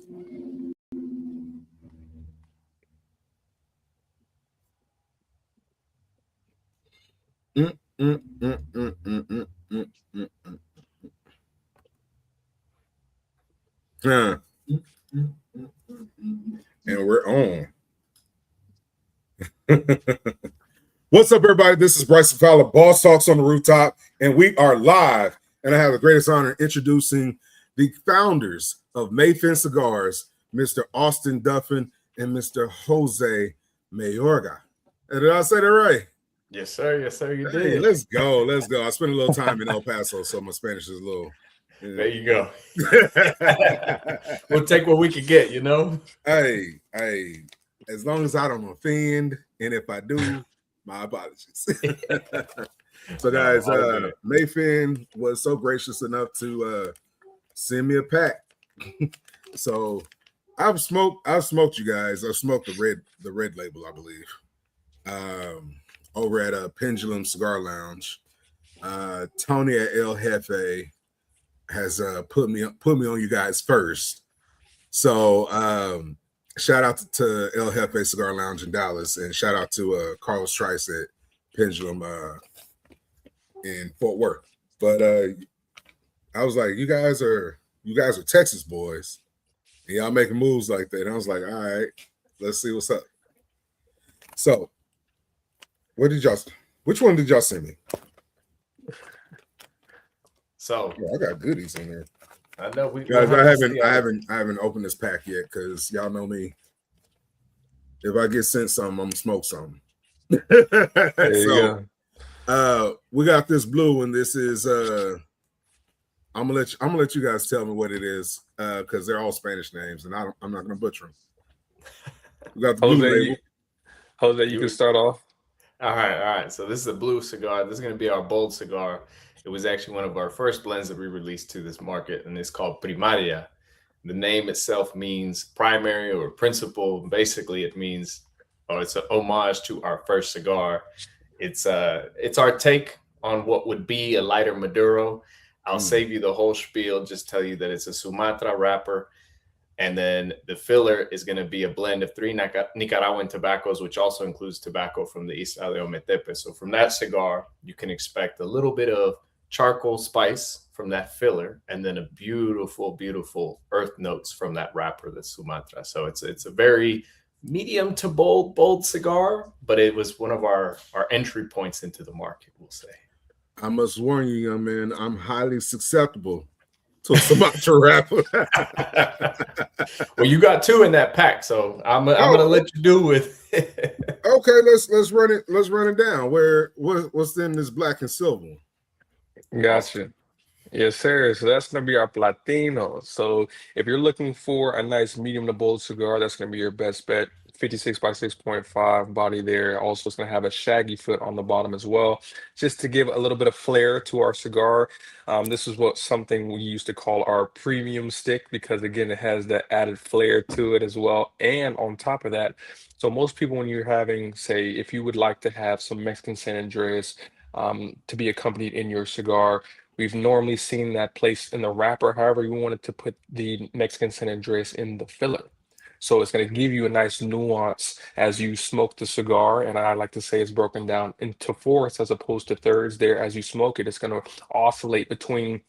And we're on. What's up, everybody? This is Bryson Fowler, Bosstalks on the Rooftop, and we are live. And I have the greatest honor introducing the founders of Mayfin Cigars, Mr. Austin Duffin and Mr. Jose Mayorga. Did I say that right? Yes, sir. Yes, sir. You Hey, did. let's go. Let's go. I spent a little time in El Paso, so my Spanish is a little. There you go. We'll take what we can get, you know? Hey, as long as I don't offend, and if I do, my apologies. So, guys, Mayfin was so gracious enough to send me a pack. So I've smoked you guys. I've smoked the red label, I believe. Over at Pendulum Cigar Lounge. Tony at El Jefe has put me on you guys first. So shout out to El Jefe Cigar Lounge in Dallas, and shout out to Carlos Trice at Pendulum in Fort Worth. But I was like, you guys are Texas boys, and y'all making moves like that. And I was like, all right, let's see what's up. So, which one did y'all send me? So yeah, I got goodies in there. I know guys. I haven't opened this pack yet because y'all know me. If I get sent something, I'm gonna smoke something. So, we got this blue one. This is I'm gonna let you guys tell me what it is because they're all Spanish names, and I'm not gonna butcher them. We got the blue label. Jose, you can start off. All right. So this is a blue cigar. This is going to be our bold cigar. It was actually one of our first blends that we released to this market, and it's called Primaria. The name itself means primary or principal. Basically, it means, it's an homage to our first cigar. It's our take on what would be a lighter Maduro. I'll save you the whole spiel. Just tell you that it's a Sumatra wrapper. And then the filler is going to be a blend of 3 Nicaraguan tobaccos, which also includes tobacco from the Isla de Ometepe. So from that cigar, you can expect a little bit of charcoal spice from that filler, and then a beautiful, beautiful earth notes from that wrapper, the Sumatra. So it's a very medium to bold cigar, but it was one of our entry points into the market, we'll say. I must warn you, young man, I'm highly susceptible to a Sumatra wrapper. Well, you got 2 in that pack, so I'm gonna let you do with it. Okay, let's run it. Let's run it down. What's in this black and silver? Gotcha. Yes, sir. So that's going to be our Platino. So if you're looking for a nice medium to bold cigar, that's going to be your best bet. 56 by 6.5 body there. Also, it's going to have a shaggy foot on the bottom as well, just to give a little bit of flair to our cigar. This is something we used to call our premium stick because, again, it has that added flair to it as well. And on top of that, so most people, when you're having, say, if you would like to have some Mexican San Andreas to be accompanied in your cigar, we've normally seen that placed in the wrapper. However, you wanted to put the Mexican San Andreas in the filler. So it's going to give you a nice nuance as you smoke the cigar. And I like to say it's broken down into fourths as opposed to thirds there. As you smoke it, it's going to oscillate between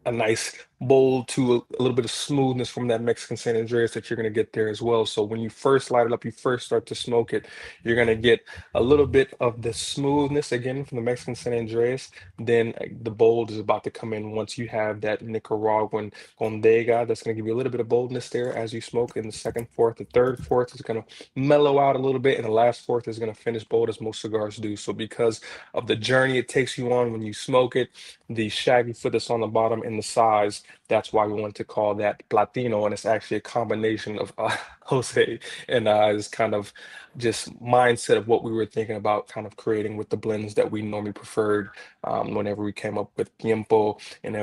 a nice bold to a little bit of smoothness from that Mexican San Andreas that you're going to get there as well. So when you first light it up, you first start to smoke it, you're going to get a little bit of the smoothness again from the Mexican San Andreas. Then the bold is about to come in once you have that Nicaraguan Condega. That's going to give you a little bit of boldness there as you smoke in the second fourth. The third fourth is going to mellow out a little bit, and the last fourth is going to finish bold as most cigars do. So because of the journey it takes you on when you smoke it, the shaggy foot that's on the bottom and the size, that's why we wanted to call that Platino, and it's actually a combination of Jose and I's kind of just mindset of what we were thinking about kind of creating with the blends that we normally preferred whenever we came up with Tiempo and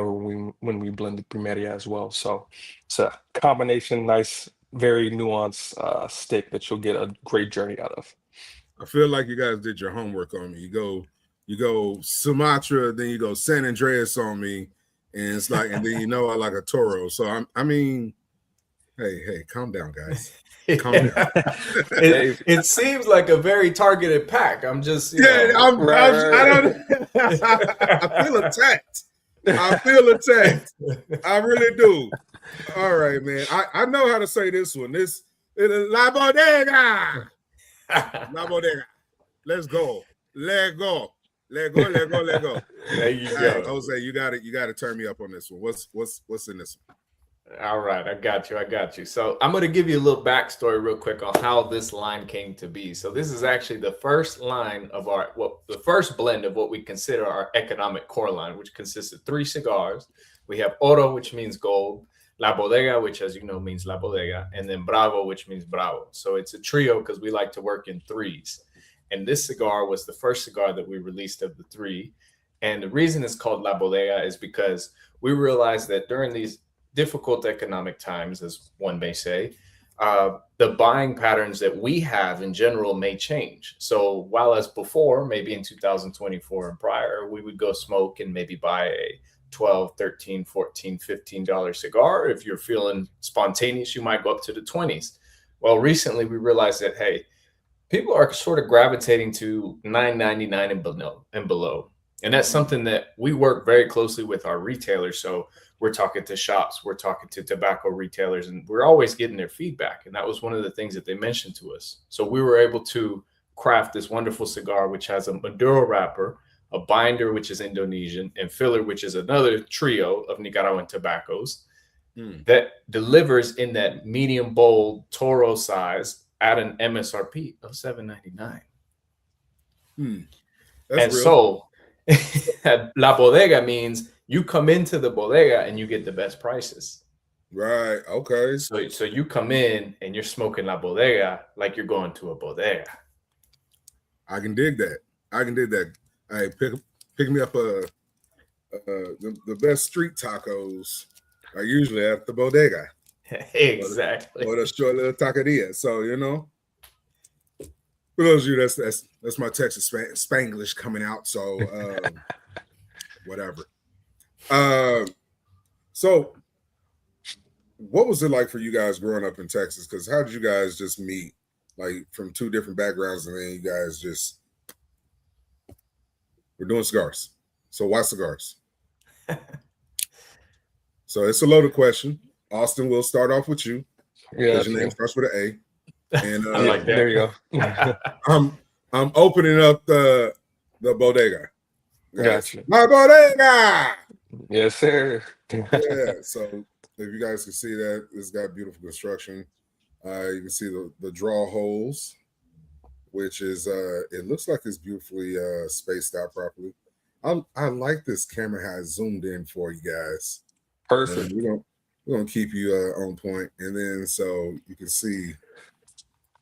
when we blended Primaria as well. So it's a combination, nice, very nuanced stick that you'll get a great journey out of. I feel like you guys did your homework on me. You go Sumatra, then you go San Andreas on me, and it's like, and then I like a Toro. So I mean, Hey, calm down, guys. Calm down. It seems like a very targeted pack. I'm just, I Right. feel attacked. I feel attacked. I really do. All right, man. I know how to say this one. This is La Bodega. La Bodega. Let's go. Let go. Let go. Let go. Let go. There you All go. right, Jose, you got to turn me up on this one. What's in this one? All right, I got you. So I'm going to give you a little backstory real quick on how this line came to be. So this is actually the first line of the first blend of what we consider our economic core line, which consists of 3 cigars. We have Oro, which means gold, La Bodega, which, as you know, means La Bodega, and then Bravo, which means Bravo. So it's a trio because we like to work in threes. And this cigar was the first cigar that we released of the 3. And the reason it's called La Bodega is because we realized that during these difficult economic times, as one may say, the buying patterns that we have in general may change. So while as before, maybe in 2024 and prior, we would go smoke and maybe buy a $12, $13, $14, $15 cigar. If you're feeling spontaneous, you might go up to the 20s. Well, recently we realized that, hey, people are sort of gravitating to $9.99 and below. And that's something that we work very closely with our retailers. So we're talking to shops, we're talking to tobacco retailers, and we're always getting their feedback. And that was one of the things that they mentioned to us. So we were able to craft this wonderful cigar, which has a Maduro wrapper, a binder, which is Indonesian, and filler, which is another trio of Nicaraguan tobaccos that delivers in that medium bold Toro size at an MSRP of $7.99. And real. So La Bodega means you come into the bodega and you get the best prices. Right. Okay. So you come in and you're smoking La Bodega like you're going to a bodega. I can dig that. Hey, pick me up the best street tacos are usually at the bodega. Exactly. Or the short little taqueria. So, for those of you, that's my Texas Spanglish coming out. So whatever. So what was it like for you guys growing up in Texas? Because how did you guys just meet, like from 2 different backgrounds, and then you guys just we're doing cigars? So why cigars? So it's a loaded question. Austin, we'll start off with you. Yeah, your name starts with an A. And I like that. There you go. I'm opening up the bodega. Gotcha. My bodega. Yes, sir. Yeah. So if you guys can see that, it's got beautiful construction. You can see the draw holes, which is it looks like it's beautifully spaced out properly. I like this camera how it zoomed in for you guys. Perfect. We're gonna keep you on point, and then so you can see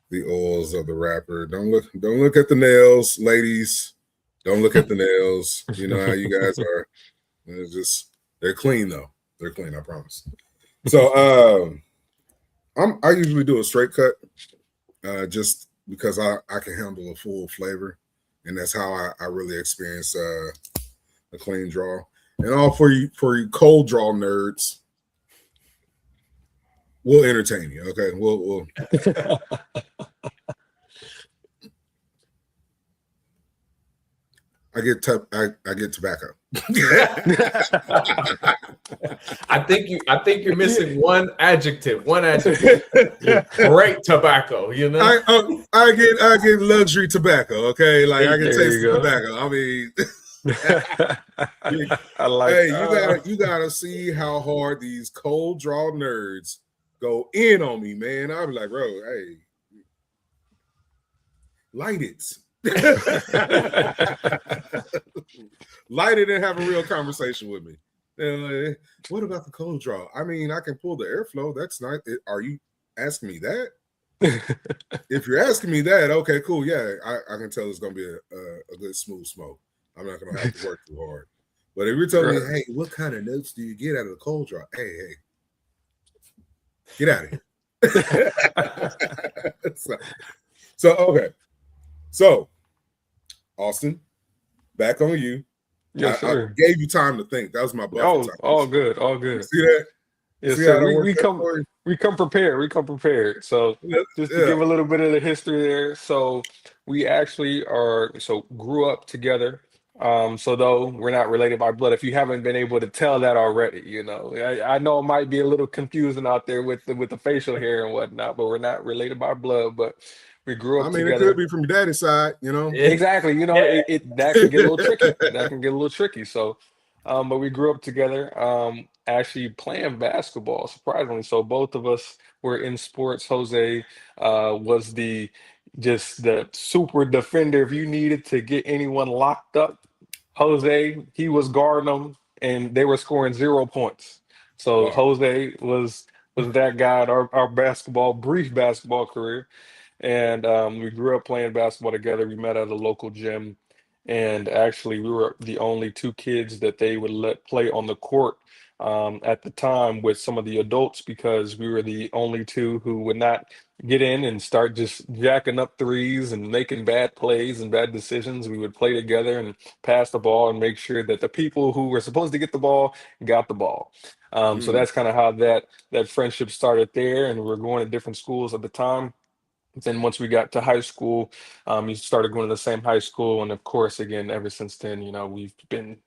the oils of the wrapper. Don't look at the nails, ladies. Don't look at the nails. You know how you guys are. They're clean though. They're clean, I promise. So I usually do a straight cut, just because I can handle a full flavor, and that's how I really experience a clean draw. And all for you cold draw nerds, we'll entertain you. Okay, we'll I get tobacco. I think you're missing one adjective. Great tobacco, I get luxury tobacco, okay? Like I can There taste you go. tobacco. I mean I like you gotta see how hard these cold draw nerds go in on me, man. I'll be like, bro, hey, light it. Light it and have a real conversation with me. And what about the cold draw? I mean, I can pull the airflow. That's not it. Are you asking me that? If you're asking me that, okay, cool. Yeah, I can tell it's gonna be a good smooth smoke. I'm not gonna have to work too hard. But if you're telling me, hey, what kind of notes do you get out of the cold draw? Hey, get out of here. So okay. So Austin, back on you. Yes, sir. I gave you time to think. That was my buffer time. All good. See that? Yes, See how sir. that We worked we out come for you? we come prepared. We come prepared. So Yeah, just to yeah. give a little bit of the history there. So we actually grew up together. So though we're not related by blood, if you haven't been able to tell that already, I know it might be a little confusing out there with the facial hair and whatnot, but we're not related by blood, but we grew I up mean, it could together. be from your daddy's side, you know. Exactly. It that can get a little tricky. That can get a little tricky. So, but we grew up together, actually playing basketball, surprisingly. So both of us were in sports. Jose was the super defender. If you needed to get anyone locked up, Jose, he was guarding them and they were scoring 0 points. So Wow. Jose was that guy in our brief basketball career. And we grew up playing basketball together. We met at a local gym, and actually, we were the only two kids that they would let play on the court at the time with some of the adults because we were the only two who would not get in and start just jacking up threes and making bad plays and bad decisions. We would play together and pass the ball and make sure that the people who were supposed to get the ball got the ball. So Mm, that's kind of how that friendship started there, and we were going to different schools at the time. Then once we got to high school, we started going to the same high school, and of course, again, ever since then, we've been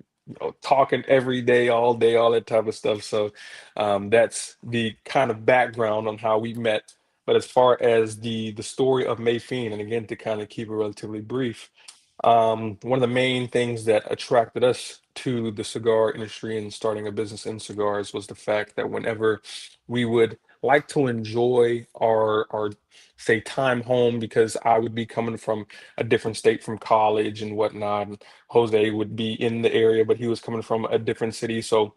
talking every day, all that type of stuff. So that's the kind of background on how we met. But as far as the story of Mayfin, and again, to kind of keep it relatively brief, one of the main things that attracted us to the cigar industry and starting a business in cigars was the fact that whenever we would like to enjoy our say time home, because I would be coming from a different state from college and whatnot, and Jose would be in the area, but he was coming from a different city. So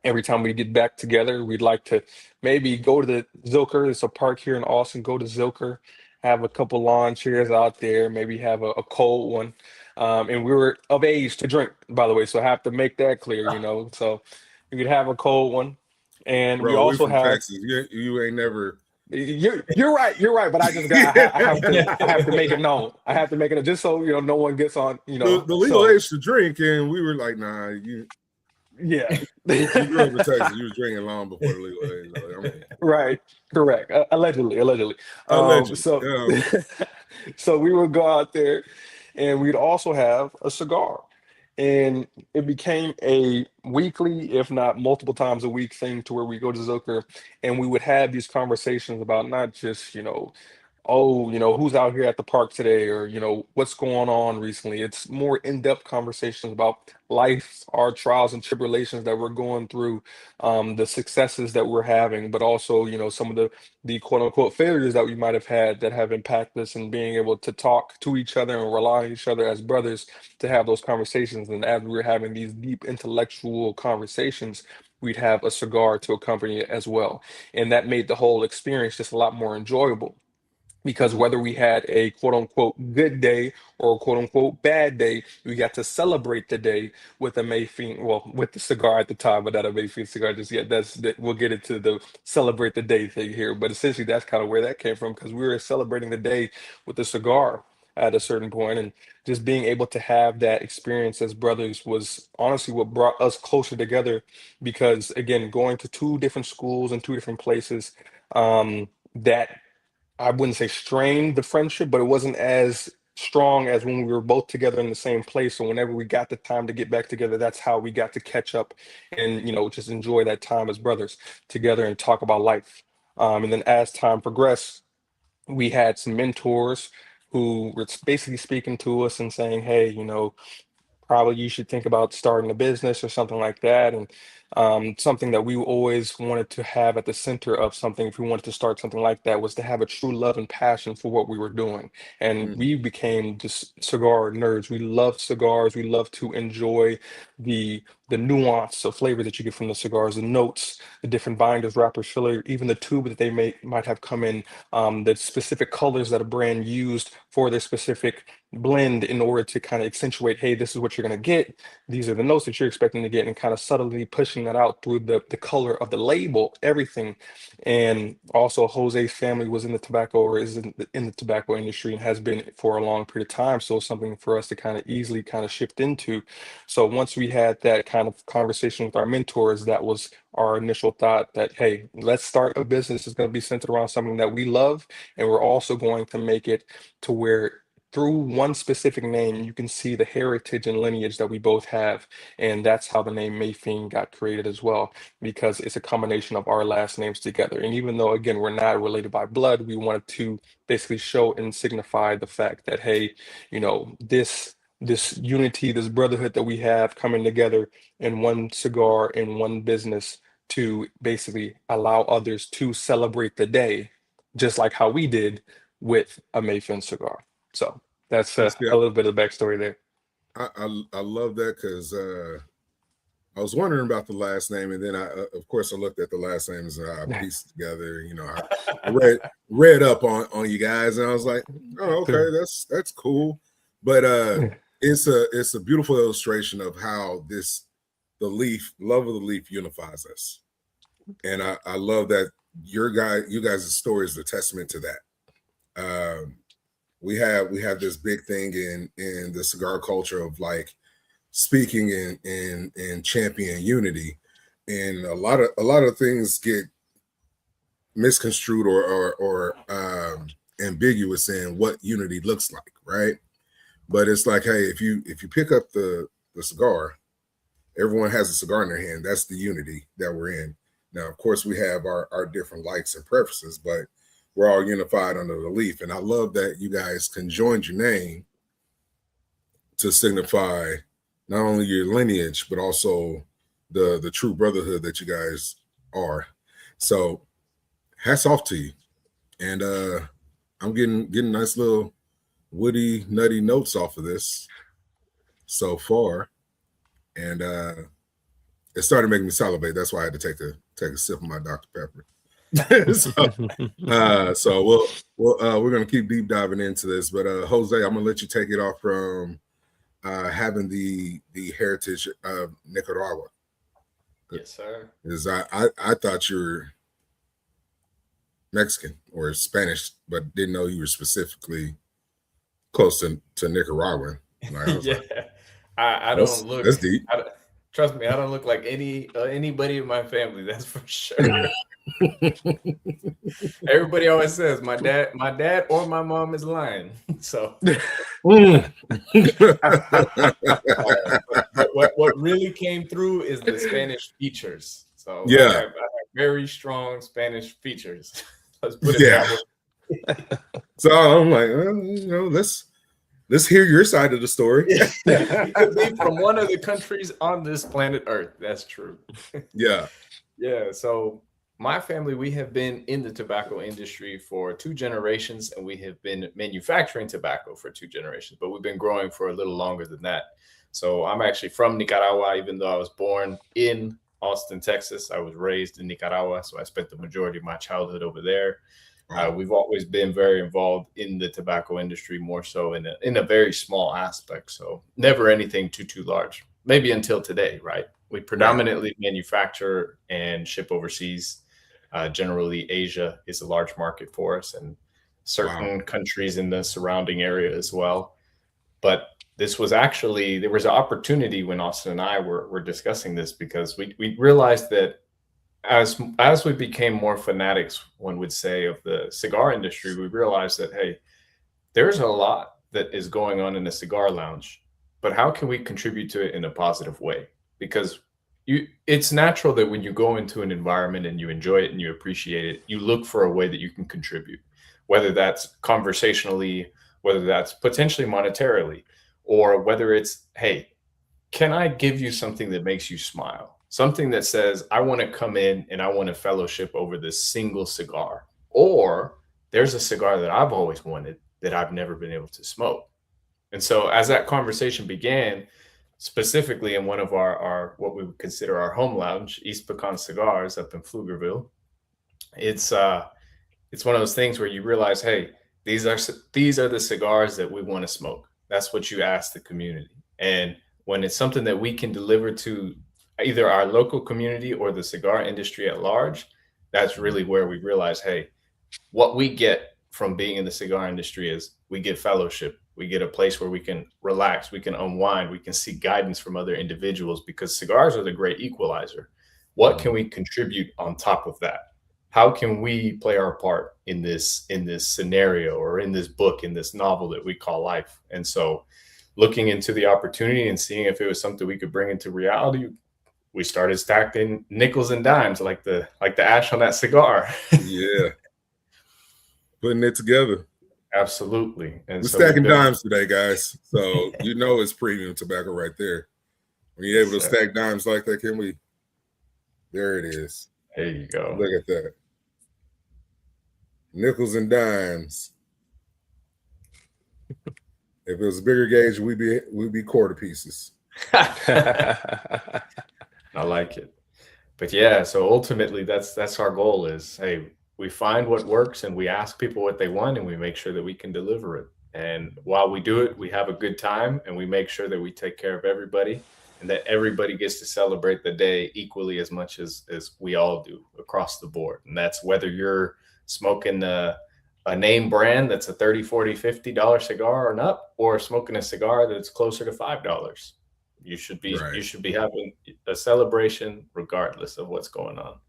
every time we get back together, we'd like to maybe go to the Zilker. It's a park here in Austin. Go to Zilker, have a couple lawn chairs out there, maybe have a cold one. And we were of age to drink, by the way, so I have to make that clear. So you could have a cold one. And we bro, we also from have Texas. You ain't never. you're right, but I just got I have to make it known. I have to make it just so no one gets on. The legal So age to drink, and we were like, nah, yeah. you grew up in Texas. You was drinking long before the legal age. Like, I mean, Right, correct. Allegedly. allegedly. So, so we would go out there, and we'd also have a cigar, and it became a weekly, if not multiple times a week thing, to where we go to Zooker, and we would have these conversations about not just oh, who's out here at the park today, or what's going on recently. It's more in-depth conversations about life, our trials and tribulations that we're going through, the successes that we're having, but also some of the quote unquote failures that we might have had that have impacted us, and being able to talk to each other and rely on each other as brothers to have those conversations. And as we were having these deep intellectual conversations, we'd have a cigar to accompany it as well, and that made the whole experience just a lot more enjoyable, because Mm, whether we had a quote unquote good day or a quote unquote bad day, we got to celebrate the day with a Mayfield, well, with the cigar at the time, but not a Mayfield cigar just yet. We'll get into the celebrate the day thing here, but essentially that's kind of where that came from, because we were celebrating the day with the cigar at a certain point, and just being able to have that experience as brothers was honestly what brought us closer together. Because again, going to two different schools and two different places, that I wouldn't say strained the friendship, but it wasn't as strong as when we were both together in the same place. So whenever we got the time to get back together, that's how we got to catch up and just enjoy that time as brothers together and talk about life. And then as time progressed, we had some mentors who were basically speaking to us and saying, "Hey, probably you should think about starting a business or something like that." And something that we always wanted to have at the center of something, if we wanted to start something like that, was to have a true love and passion for what we were doing. And mm, we became just cigar nerds. We love cigars. We love to enjoy the nuance of flavor that you get from the cigars, the notes, the different binders, wrappers, filler, even the tube that they might have come in, the specific colors that a brand used for their specific blend in order to kind of accentuate, hey, this is what you're going to get. These are the notes that you're expecting to get, and kind of subtly pushing distinguishing that out through the color of the label, everything. And also Jose's family was in the tobacco, or is in the tobacco industry, and has been for a long period of time. So it's something for us to kind of easily kind of shift into. So once we had that kind of conversation with our mentors, that was our initial thought that, hey, let's start a business. It's going to be centered around something that we love, and we're also going to make it to where through one specific name, you can see the heritage and lineage that we both have. And that's how the name Mayfin got created as well, because it's a combination of our last names together. And even though, again, we're not related by blood, we wanted to basically show and signify the fact that, hey, this unity, this brotherhood that we have coming together in one cigar, in one business, to basically allow others to celebrate the day, just like how we did with a Mayfin cigar. So that's a little bit of the backstory there. I love that, because I was wondering about the last name, and then of course I looked at the last names and I pieced it together. I read up on you guys, and I was like, oh, okay, that's cool. But it's a beautiful illustration of how the love of the leaf unifies us, and I love that you guys' story is a testament to that. We have this big thing in the cigar culture of like speaking and champion unity, and a lot of things get misconstrued or ambiguous in what unity looks like, right? But it's like, hey, if you pick up the cigar, everyone has a cigar in their hand. That's the unity that we're in. Now, of course, we have our different likes and preferences, but we're all unified under the leaf. And I love that you guys conjoined your name to signify not only your lineage, but also the true brotherhood that you guys are. So hats off to you. And I'm getting nice little woody, nutty notes off of this so far. And it started making me salivate. That's why I had to take a sip of my Dr. Pepper. So we're gonna keep deep diving into this, but Jose, I'm gonna let you take it off from having the heritage of Nicaragua. Yes, sir. Because I thought you were Mexican or Spanish, but didn't know you were specifically close to Nicaraguan. Like, yeah, I don't look. That's deep. Trust me, I don't look like anybody in my family. That's for sure. Everybody always says my dad or my mom is lying. So what really came through is the Spanish features. So yeah, I have very strong Spanish features. Let's put it that way. So I'm like, let's hear your side of the story. You could be from one of the countries on this planet Earth. That's true. Yeah. Yeah. So my family, we have been in the tobacco industry for 2 generations, and we have been manufacturing tobacco for 2 generations, but we've been growing for a little longer than that. So I'm actually from Nicaragua, even though I was born in Austin, Texas. I was raised in Nicaragua, so I spent the majority of my childhood over there. We've always been very involved in the tobacco industry, more so in a very small aspect. So never anything too large, maybe until today, right? We predominantly manufacture and ship overseas. Generally, Asia is a large market for us, and certain countries in the surrounding area as well. But this was actually, there was an opportunity when Austin and I were discussing this, because we realized that as we became more fanatics, one would say, of the cigar industry, we realized that, hey, there's a lot that is going on in a cigar lounge, but how can we contribute to it in a positive way? Because it's natural that when you go into an environment and you enjoy it and you appreciate it, you look for a way that you can contribute, whether that's conversationally, whether that's potentially monetarily, or whether it's, hey, can I give you something that makes you smile? Something that says, I want to come in and I want to fellowship over this single cigar. Or there's a cigar that I've always wanted that I've never been able to smoke. And so as that conversation began, specifically in one of our what we would consider our home lounge, East Pecan Cigars up in Pflugerville, it's one of those things where you realize, hey, these are the cigars that we want to smoke. That's what you ask the community. And when it's something that we can deliver to either our local community or the cigar industry at large, that's really where we realize, hey, what we get from being in the cigar industry is we get fellowship. We get a place where we can relax, we can unwind, we can seek guidance from other individuals, because cigars are the great equalizer. What can we contribute on top of that? How can we play our part in this scenario, or in this book, in this novel that we call life? And so looking into the opportunity and seeing if it was something we could bring into reality, we started stacking nickels and dimes like the ash on that cigar. Yeah. Putting it together. Absolutely. And We're so stacking dimes today, guys. So it's premium tobacco right there. When you're able to stack dimes like that, can we? There it is. There you go. Look at that. Nickels and dimes. If it was a bigger gauge, we'd be quarter pieces. I like it. But yeah, so ultimately that's our goal is, hey, we find what works and we ask people what they want and we make sure that we can deliver it. And while we do it, we have a good time and we make sure that we take care of everybody and that everybody gets to celebrate the day equally as much as we all do across the board. And that's whether you're smoking a name brand that's a $30, $40, $50 cigar or not, or smoking a cigar that's closer to $5. You should be having a celebration regardless of what's going on.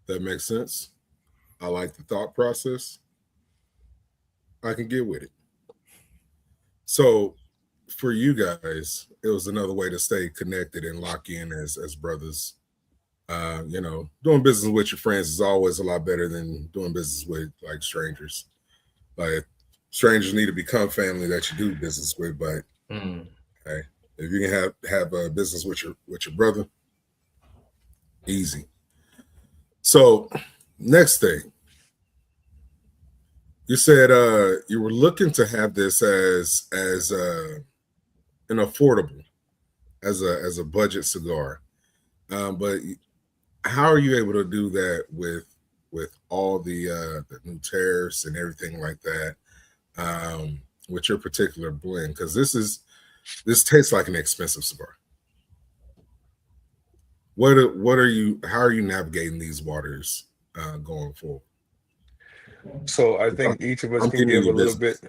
That makes sense. I like the thought process. I can get with it. So for you guys, it was another way to stay connected and lock in as brothers. Doing business with your friends is always a lot better than doing business with like strangers. Like strangers need to become family that you do business with, but hey, if you can have a business with your brother, easy. So next thing, you said you were looking to have this as an affordable, as a budget cigar, but how are you able to do that with all the new tariffs and everything like that, with your particular blend? Because this tastes like an expensive cigar. How are you navigating these waters going forward? So I think each of us I'm can getting give a your little business.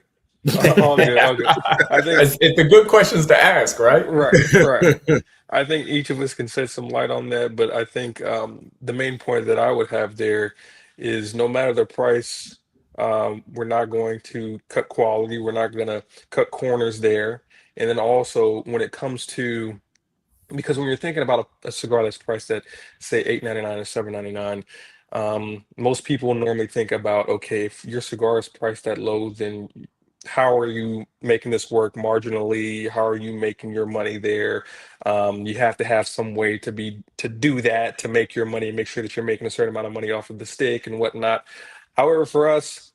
bit. All good, all good. I think it's the good questions to ask, right? right. I think each of us can shed some light on that, but I think the main point that I would have there is no matter the price, we're not going to cut quality. We're not going to cut corners there. And then also when it comes to, because when you're thinking about a cigar that's priced at say $8.99 or $7.99, most people normally think about, okay, if your cigar is priced that low, then how are you making this work marginally? How are you making your money there? You have to have some way to do that, to make your money, make sure that you're making a certain amount of money off of the stick and whatnot. However, for us,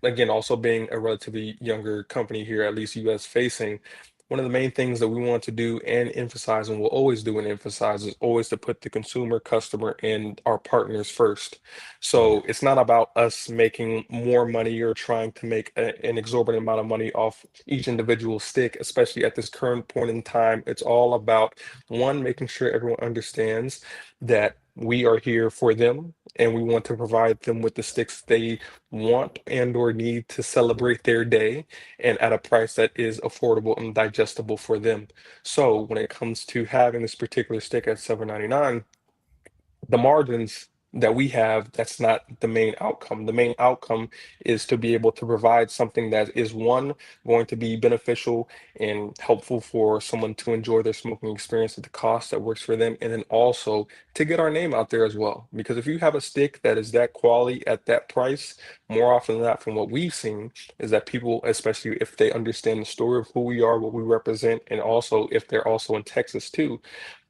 again, also being a relatively younger company here, at least US facing, one of the main things that we want to do and emphasize, and we'll always do and emphasize, is always to put the consumer, customer, and our partners first. So it's not about us making more money or trying to make an exorbitant amount of money off each individual stick, especially at this current point in time. It's all about, one, making sure everyone understands that we are here for them and we want to provide them with the sticks they want and or need to celebrate their day, and at a price that is affordable and digestible for them. So when it comes to having this particular stick at $7.99, the margins that we have, that's not the main outcome. The main outcome is to be able to provide something that is, one, going to be beneficial and helpful for someone to enjoy their smoking experience at the cost that works for them, and then also to get our name out there as well. Because if you have a stick that is that quality at that price, more often than not, from what we've seen, is that people, especially if they understand the story of who we are, what we represent, and also if they're also in Texas too,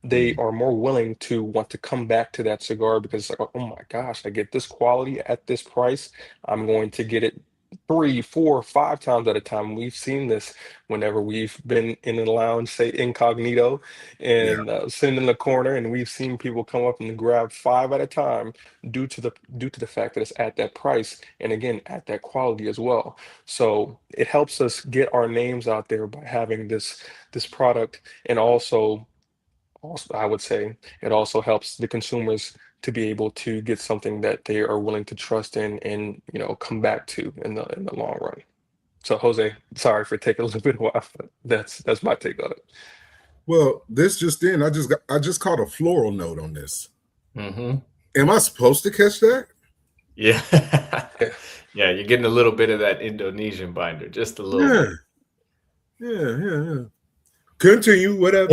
they are more willing to want to come back to that cigar, because it's like, oh my gosh, I get this quality at this price. I'm going to get it 3, 4, 5 times at a time. We've seen this whenever we've been in a lounge, say incognito, Yeah. and sitting in the corner, and we've seen people come up and grab 5 at a time due to the fact that it's at that price, and again at that quality as well. So it helps us get our names out there by having this product, and also Also, I would say it also helps the consumers to be able to get something that they are willing to trust in and come back to in the long run. So Jose, sorry for taking a little bit of while, but that's my take on it. Well, this just in, I just caught a floral note on this. Mm-hmm. Am I supposed to catch that? Yeah. Yeah. Yeah, you're getting a little bit of that Indonesian binder, just a little Yeah. bit. Yeah. Continue, whatever.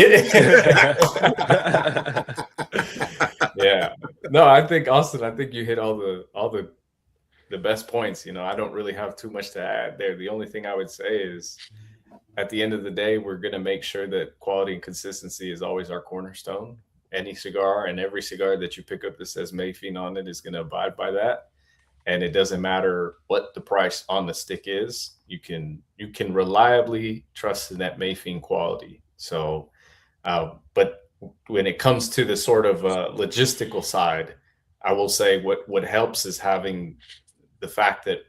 Yeah. No, I think Austin, I think you hit all the best points. I don't really have too much to add there. The only thing I would say is at the end of the day, we're going to make sure that quality and consistency is always our cornerstone. Any cigar and every cigar that you pick up that says Mayfin on it is going to abide by that. And it doesn't matter what the price on the stick is. You can reliably trust in that Mayfin quality. So, but when it comes to the sort of logistical side, I will say what helps is having the fact that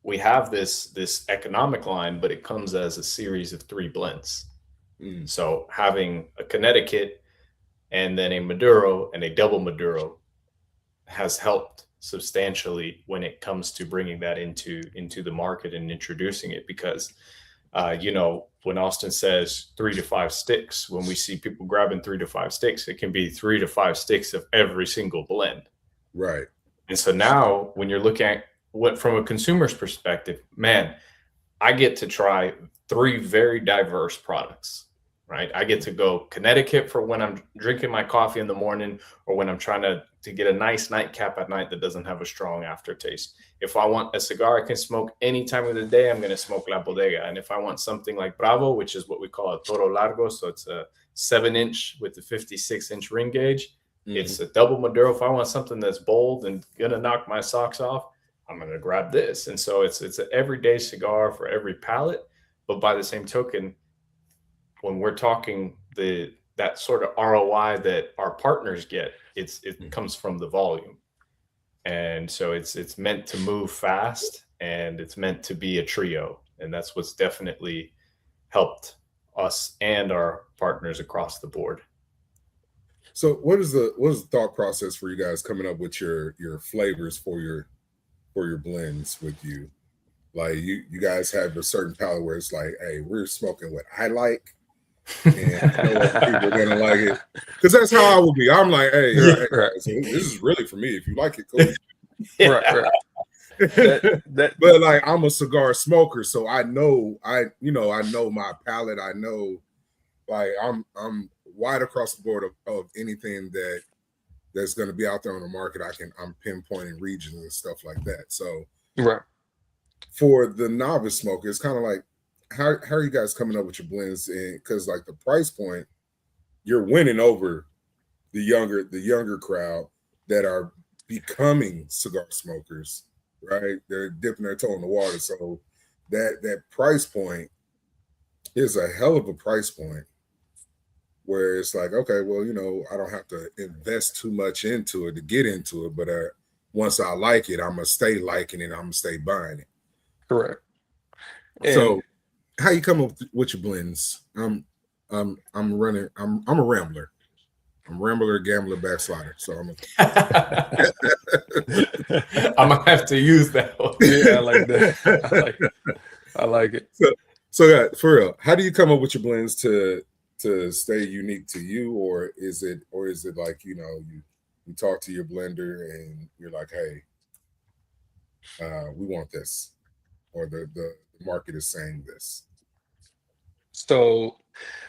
we have this economic line, but it comes as a series of 3 blends. So having a Connecticut and then a Maduro and a double Maduro has helped substantially when it comes to bringing that into the market and introducing it, because when Austin says 3 to 5 sticks, when we see people grabbing 3 to 5 sticks, it can be 3 to 5 sticks of every single blend. Right. And so now when you're looking at what from a consumer's perspective, man, I get to try 3 very diverse products, right? I get to go Connecticut for when I'm drinking my coffee in the morning or when I'm trying to get a nice nightcap at night that doesn't have a strong aftertaste. If I want a cigar I can smoke any time of the day, I'm going to smoke La Bodega. And if I want something like Bravo, which is what we call a Toro Largo, so it's a 7-inch with a 56-inch ring gauge, it's a double Maduro. If I want something that's bold and going to knock my socks off, I'm going to grab this. And so it's an everyday cigar for every palate. But by the same token, when we're talking that sort of ROI that our partners get, it comes from the volume. And so it's meant to move fast and it's meant to be a trio. And that's what's definitely helped us and our partners across the board. So what is the thought process for you guys coming up with your flavors for your blends with you? Like you guys have a certain palate where it's like, hey, we're smoking what I like. And I know what people are gonna like it. Because that's how I would be. I'm like, hey, Right. so this is really for me. If you like it, cool. Right. But like I'm a cigar smoker, so I know I know my palate. I know like I'm wide across the board of anything that's going to be out there on the market. I'm pinpointing regions and stuff like that. So right. For the novice smoker, it's kind of like how are you guys coming up with your blends? Because like the price point, you're winning over the younger crowd that are becoming cigar smokers, right? They're dipping their toe in the water. So that price point is a hell of a price point where it's like, okay, well, I don't have to invest too much into it to get into it, but once I like it, I'm gonna stay liking it. I'm gonna stay buying it. Correct. So, how you come up with your blends? I'm a rambler. I'm a rambler, gambler, backslider. So I'm gonna have to use that one. Yeah, I like that. I like it. So for real, how do you come up with your blends to stay unique to you, or is it like you talk to your blender and you're like, hey, we want this, or the market is saying this? So,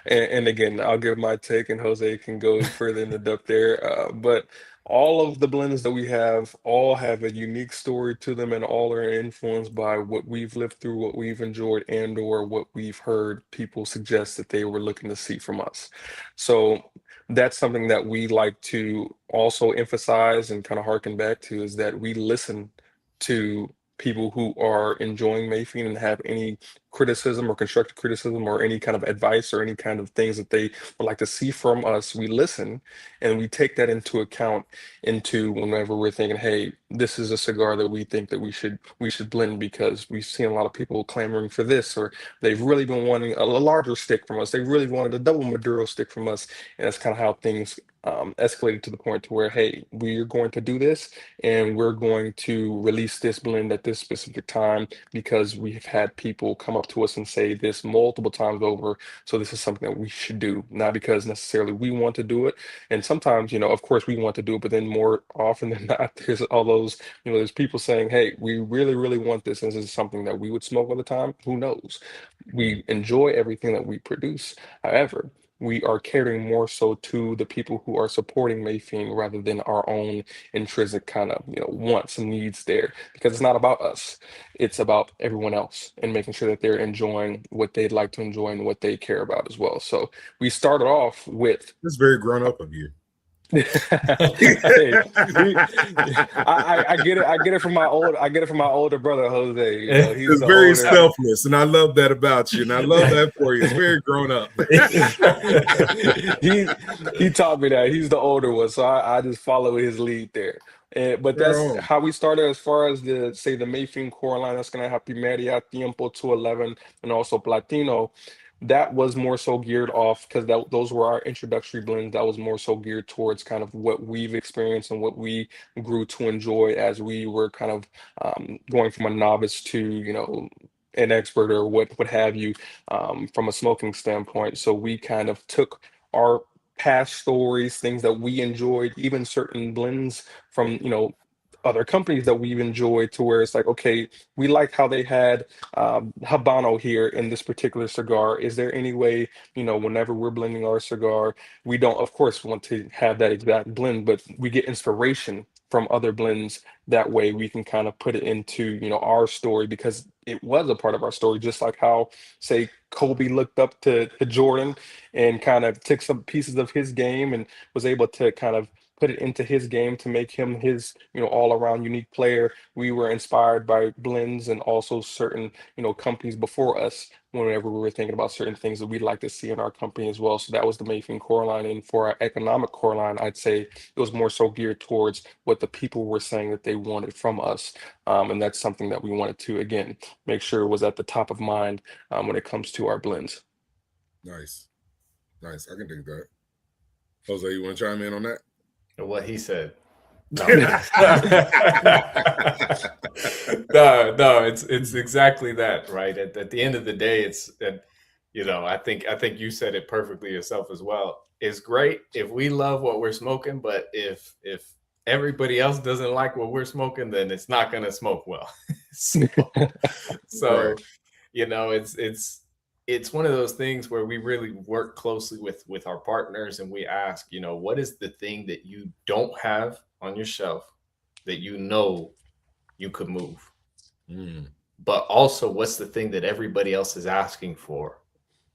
and again, I'll give my take, and Jose can go further in the depth there. But all of the blends that we have all have a unique story to them, and all are influenced by what we've lived through, what we've enjoyed, and/or what we've heard people suggest that they were looking to see from us. So that's something that we like to also emphasize and kind of harken back to, is that we listen to people who are enjoying Mayfield and have any criticism or constructive criticism or any kind of advice or any kind of things that they would like to see from us, we listen and we take that into account into whenever we're thinking, hey, this is a cigar that we think that we should blend because we've seen a lot of people clamoring for this, or they've really been wanting a larger stick from us. They really wanted a double Maduro stick from us, and that's kind of how things escalated to the point to where, hey, we're going to do this and we're going to release this blend at this specific time because we've had people come up to us and say this multiple times over. So this is something that we should do, not because necessarily we want to do it. And sometimes, of course we want to do it, but then more often than not, there's all those, there's people saying, hey, we really, really want this. And this is something that we would smoke all the time. Who knows? We enjoy everything that we produce. However, we are catering more so to the people who are supporting Mayfield rather than our own intrinsic kind of, wants and needs there. Because it's not about us. It's about everyone else and making sure that they're enjoying what they'd like to enjoy and what they care about as well. So we started off with That's very grown up of you. Hey, I get it. I get it from my older brother Jose. He's It's the very older. selfless, and I love that about you, and I love that for you. It's very grown up. He taught me that. He's the older one, so I just follow his lead there. But that's how we started as far as the Mayfin core line. That's gonna have Primaria, Tiempo 211, and also Platino. That was more so geared off because those were our introductory blends. That was more so geared towards kind of what we've experienced and what we grew to enjoy as we were kind of going from a novice to, an expert or what have you, from a smoking standpoint. So we kind of took our past stories, things that we enjoyed, even certain blends from, other companies that we've enjoyed, to where it's like, okay, we like how they had Habano here in this particular cigar. Is there any way, whenever we're blending our cigar, we don't, of course, want to have that exact blend, but we get inspiration from other blends. That way we can kind of put it into, our story, because it was a part of our story, just like how, say, Kobe looked up to Jordan and kind of took some pieces of his game and was able to kind of put it into his game to make him his, all around unique player. We were inspired by blends and also certain, companies before us whenever we were thinking about certain things that we'd like to see in our company as well. So that was the Mayfield core line. And for our economic core line, I'd say it was more so geared towards what the people were saying that they wanted from us. And that's something that we wanted to, again, make sure was at the top of mind when it comes to our blends. Nice. I can dig that. Jose, you want to chime in on that? What he said. No, it's exactly that, right? At the end of the day, it's that, I think you said it perfectly yourself as well. It's great if we love what we're smoking, but if everybody else doesn't like what we're smoking, then it's not going to smoke well. so Right. It's one of those things where we really work closely with our partners, and we ask, what is the thing that you don't have on your shelf that you could move? But also, what's the thing that everybody else is asking for?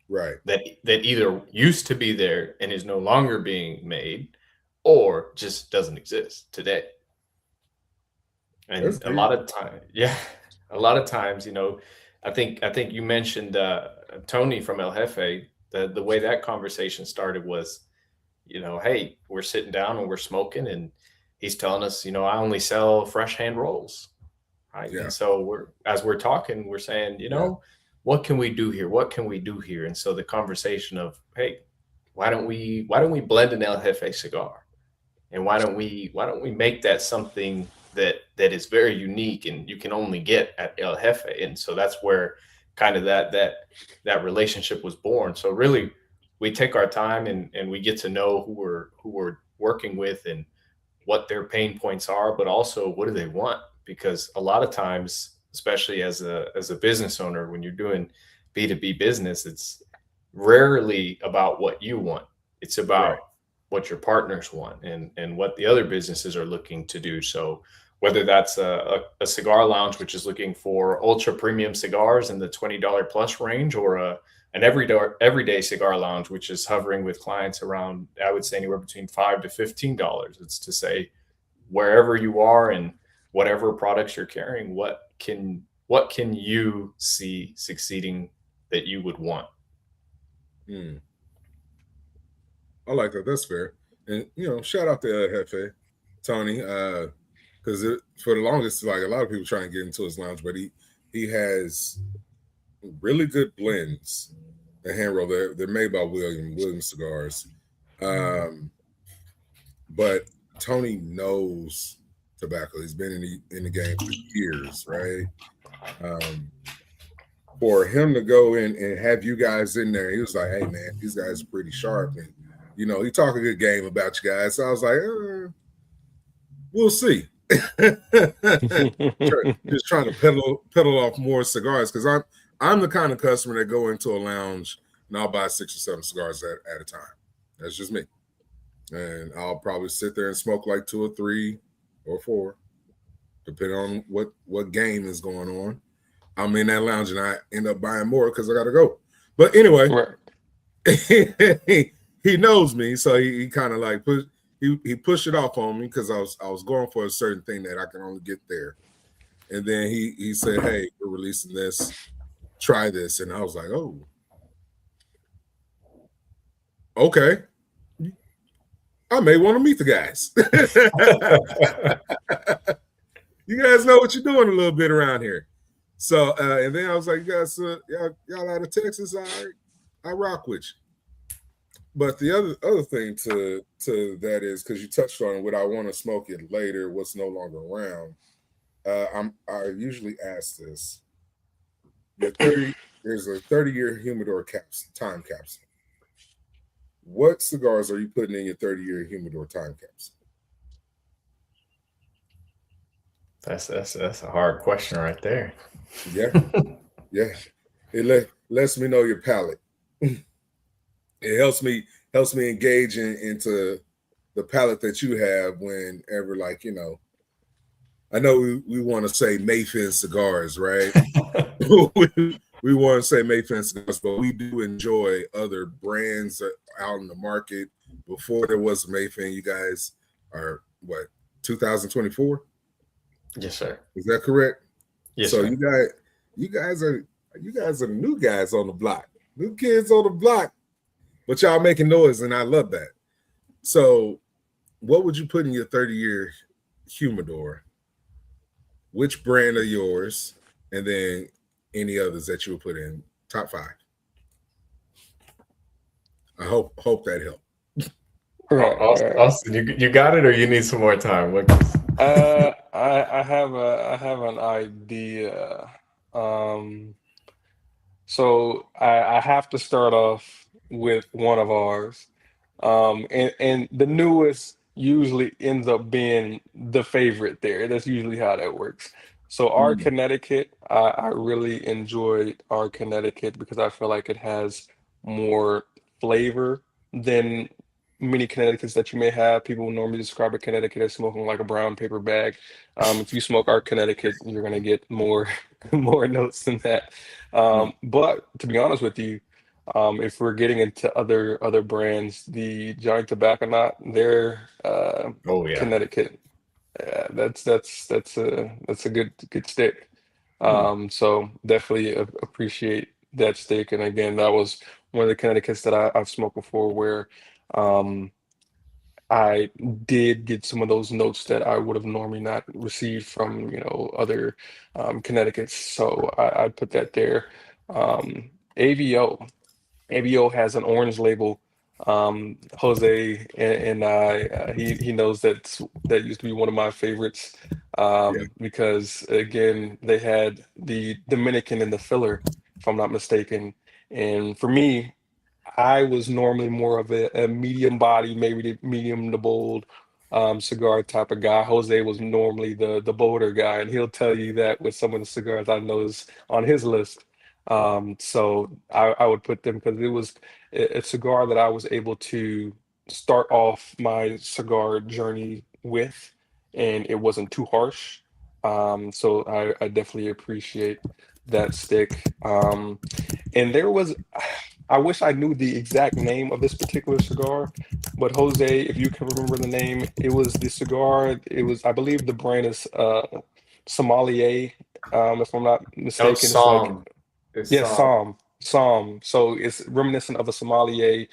Right. That either used to be there and is no longer being made, or just doesn't exist today. And a lot of times, I think you mentioned Tony from El Jefe. The way that conversation started was, hey, we're sitting down and we're smoking, and he's telling us, I only sell fresh hand rolls, right? Yeah. And so as we're talking, we're saying, what can we do here? What can we do here? And so the conversation of, hey, why don't we blend an El Jefe cigar, and why don't we make that something that is very unique and you can only get at El Jefe? And so that's where kind of that relationship was born. So really, we take our time and we get to know who we're working with and what their pain points are, but also what do they want? Because a lot of times, especially as a business owner, when you're doing B2B business, it's rarely about what you want. It's about what your partners want and what the other businesses are looking to do. So whether that's a cigar lounge, which is looking for ultra premium cigars in the $20 plus range, or an everyday cigar lounge, which is hovering with clients around, I would say, anywhere between $5 to $15. It's to say, wherever you are and whatever products you're carrying, what can you see succeeding that you would want? I like that. That's fair. And shout out to Hefe, Tony, because for the longest, like a lot of people trying to get into his lounge, but he has really good blends. The hand roll, they're made by William Cigars, but Tony knows tobacco. He's been in the game for years, right? For him to go in and have you guys in there, he was like, "Hey man, these guys are pretty sharp," and he talked a good game about you guys. So I was like, we'll see. Just trying to pedal off more cigars, because I'm the kind of customer that go into a lounge and I'll buy 6 or 7 cigars at a time. That's just me. And I'll probably sit there and smoke like 2 or 3 or 4, depending on what game is going on. I'm in that lounge and I end up buying more because I got to go. But anyway, he knows me, so he kind of like he pushed it off on me because I was going for a certain thing that I can only get there. And then he said, "Hey, we're releasing this. Try this." And I was like, "Oh, okay. I may want to meet the guys." You guys know what you're doing a little bit around here. So and then I was like, "You guys, y'all out of Texas? All right, I rock with you." But the other thing to that is, because you touched on would I want to smoke it later? What's no longer around? I usually ask this. There's a 30-year humidor time capsule. What cigars are you putting in your 30-year humidor time capsule? That's a hard question right there. Yeah. It lets me know your palate. It helps me engage into the palate that you have whenever, like, I know we want to say Mayfin Cigars, right? we want to say Mayfin Cigars, but we do enjoy other brands out in the market. Before there was Mayfin, you guys are what, 2024? Yes, sir. Is that correct? Yes, so sir. you guys are the new guys on the block, new kids on the block, but y'all making noise, and I love that. So what would you put in your 30-year humidor? Which brand are yours? And then any others that you would put in top 5. I hope that helped. Austin, you got it, or you need some more time? I have an idea. So I have to start off with one of ours. And the newest usually ends up being the favorite there. That's usually how that works. So our Connecticut, I really enjoyed our Connecticut because I feel like it has more flavor than many Connecticut's that you may have. People normally describe a Connecticut as smoking like a brown paper bag. If you smoke our Connecticut, you're gonna get more more notes than that. But to be honest with you, if we're getting into other brands, the Giant Tobacco Knot, their Oh yeah, Connecticut, that's a good stick. So definitely appreciate that stick. And again, that was one of the Connecticut's that I've smoked before where um, I did get some of those notes that I would have normally not received from other Connecticut's. So I'd put that there. AVO. ABO has an orange label. Jose and I, he knows that used to be one of my favorites because again they had the Dominican in the filler, if I'm not mistaken. And for me, I was normally more of a medium body, maybe the medium to bold cigar type of guy. Jose was normally the bolder guy, and he'll tell you that with some of the cigars I know is on his list. So I would put them because it was a cigar that I was able to start off my cigar journey with, and it wasn't too harsh. So I definitely appreciate that stick. And there was I wish I knew the exact name of this particular cigar, but Jose, if you can remember the name, it was the cigar. It was, I believe, the brand is Sommelier, if I'm not Oh, mistaken. It's like Psalm. It's yeah, Psalm. Psalm. So it's reminiscent of a sommelier,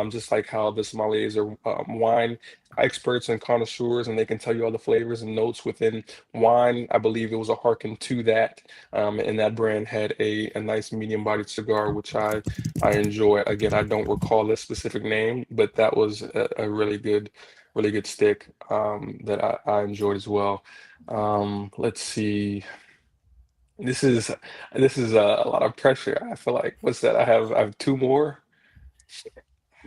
just like how the sommeliers are wine experts and connoisseurs, and they can tell you all the flavors and notes within wine. I believe it was a hearken to that, and that brand had a nice medium-bodied cigar, which I enjoy. Again, I don't recall this specific name, but that was a really good stick that I enjoyed as well. Let's see. This is a lot of pressure. I feel like what's that? I have two more.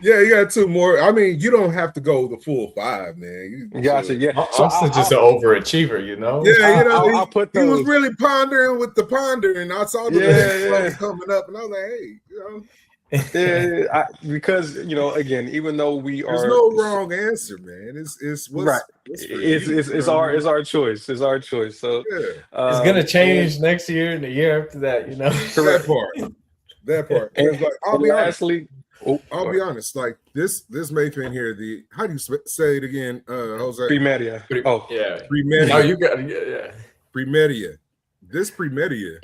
Yeah, you got two more. I mean, you don't have to go the full five, man. You Gotcha. should. Yeah. So Austin's just an overachiever, you know? Yeah, I'll put he was those. really pondering with the ponder, and I saw the next Yeah, one coming up, and I was like, hey, because again, even though we there's are no wrong answer, man. It's right, what's for you. it's our choice. It's our choice. So, Yeah, It's gonna and change next year and the year after that, you know. that correct. part, that part. And, Because like, and lastly, oh, I'll go be ahead. honest. Like this Mayfin here. How do you say it again, Jose? Primaria. Oh, Yeah. No, Premedia. you got yeah. Premedia. This Premedia.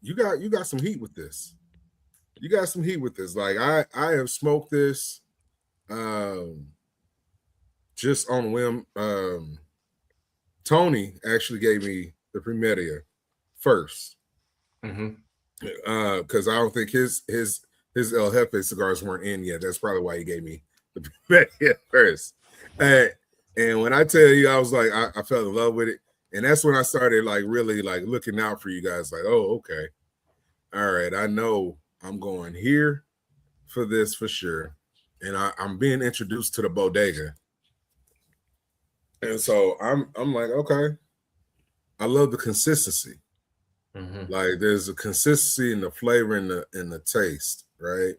You got some heat with this. You got some heat with this. Like I have smoked this just on a whim. Tony actually gave me the Premedia first. Because I don't think his El Jefe cigars weren't in yet. That's probably why he gave me the Premedia first. And when I tell you, I was like, I fell in love with it. And that's when I started like really like looking out for you guys, like, oh, okay. All right, I know I'm going here for this for sure. And I'm being introduced to the bodega. And so I'm like, okay. I love the consistency. Like there's a consistency in the flavor and the taste, right?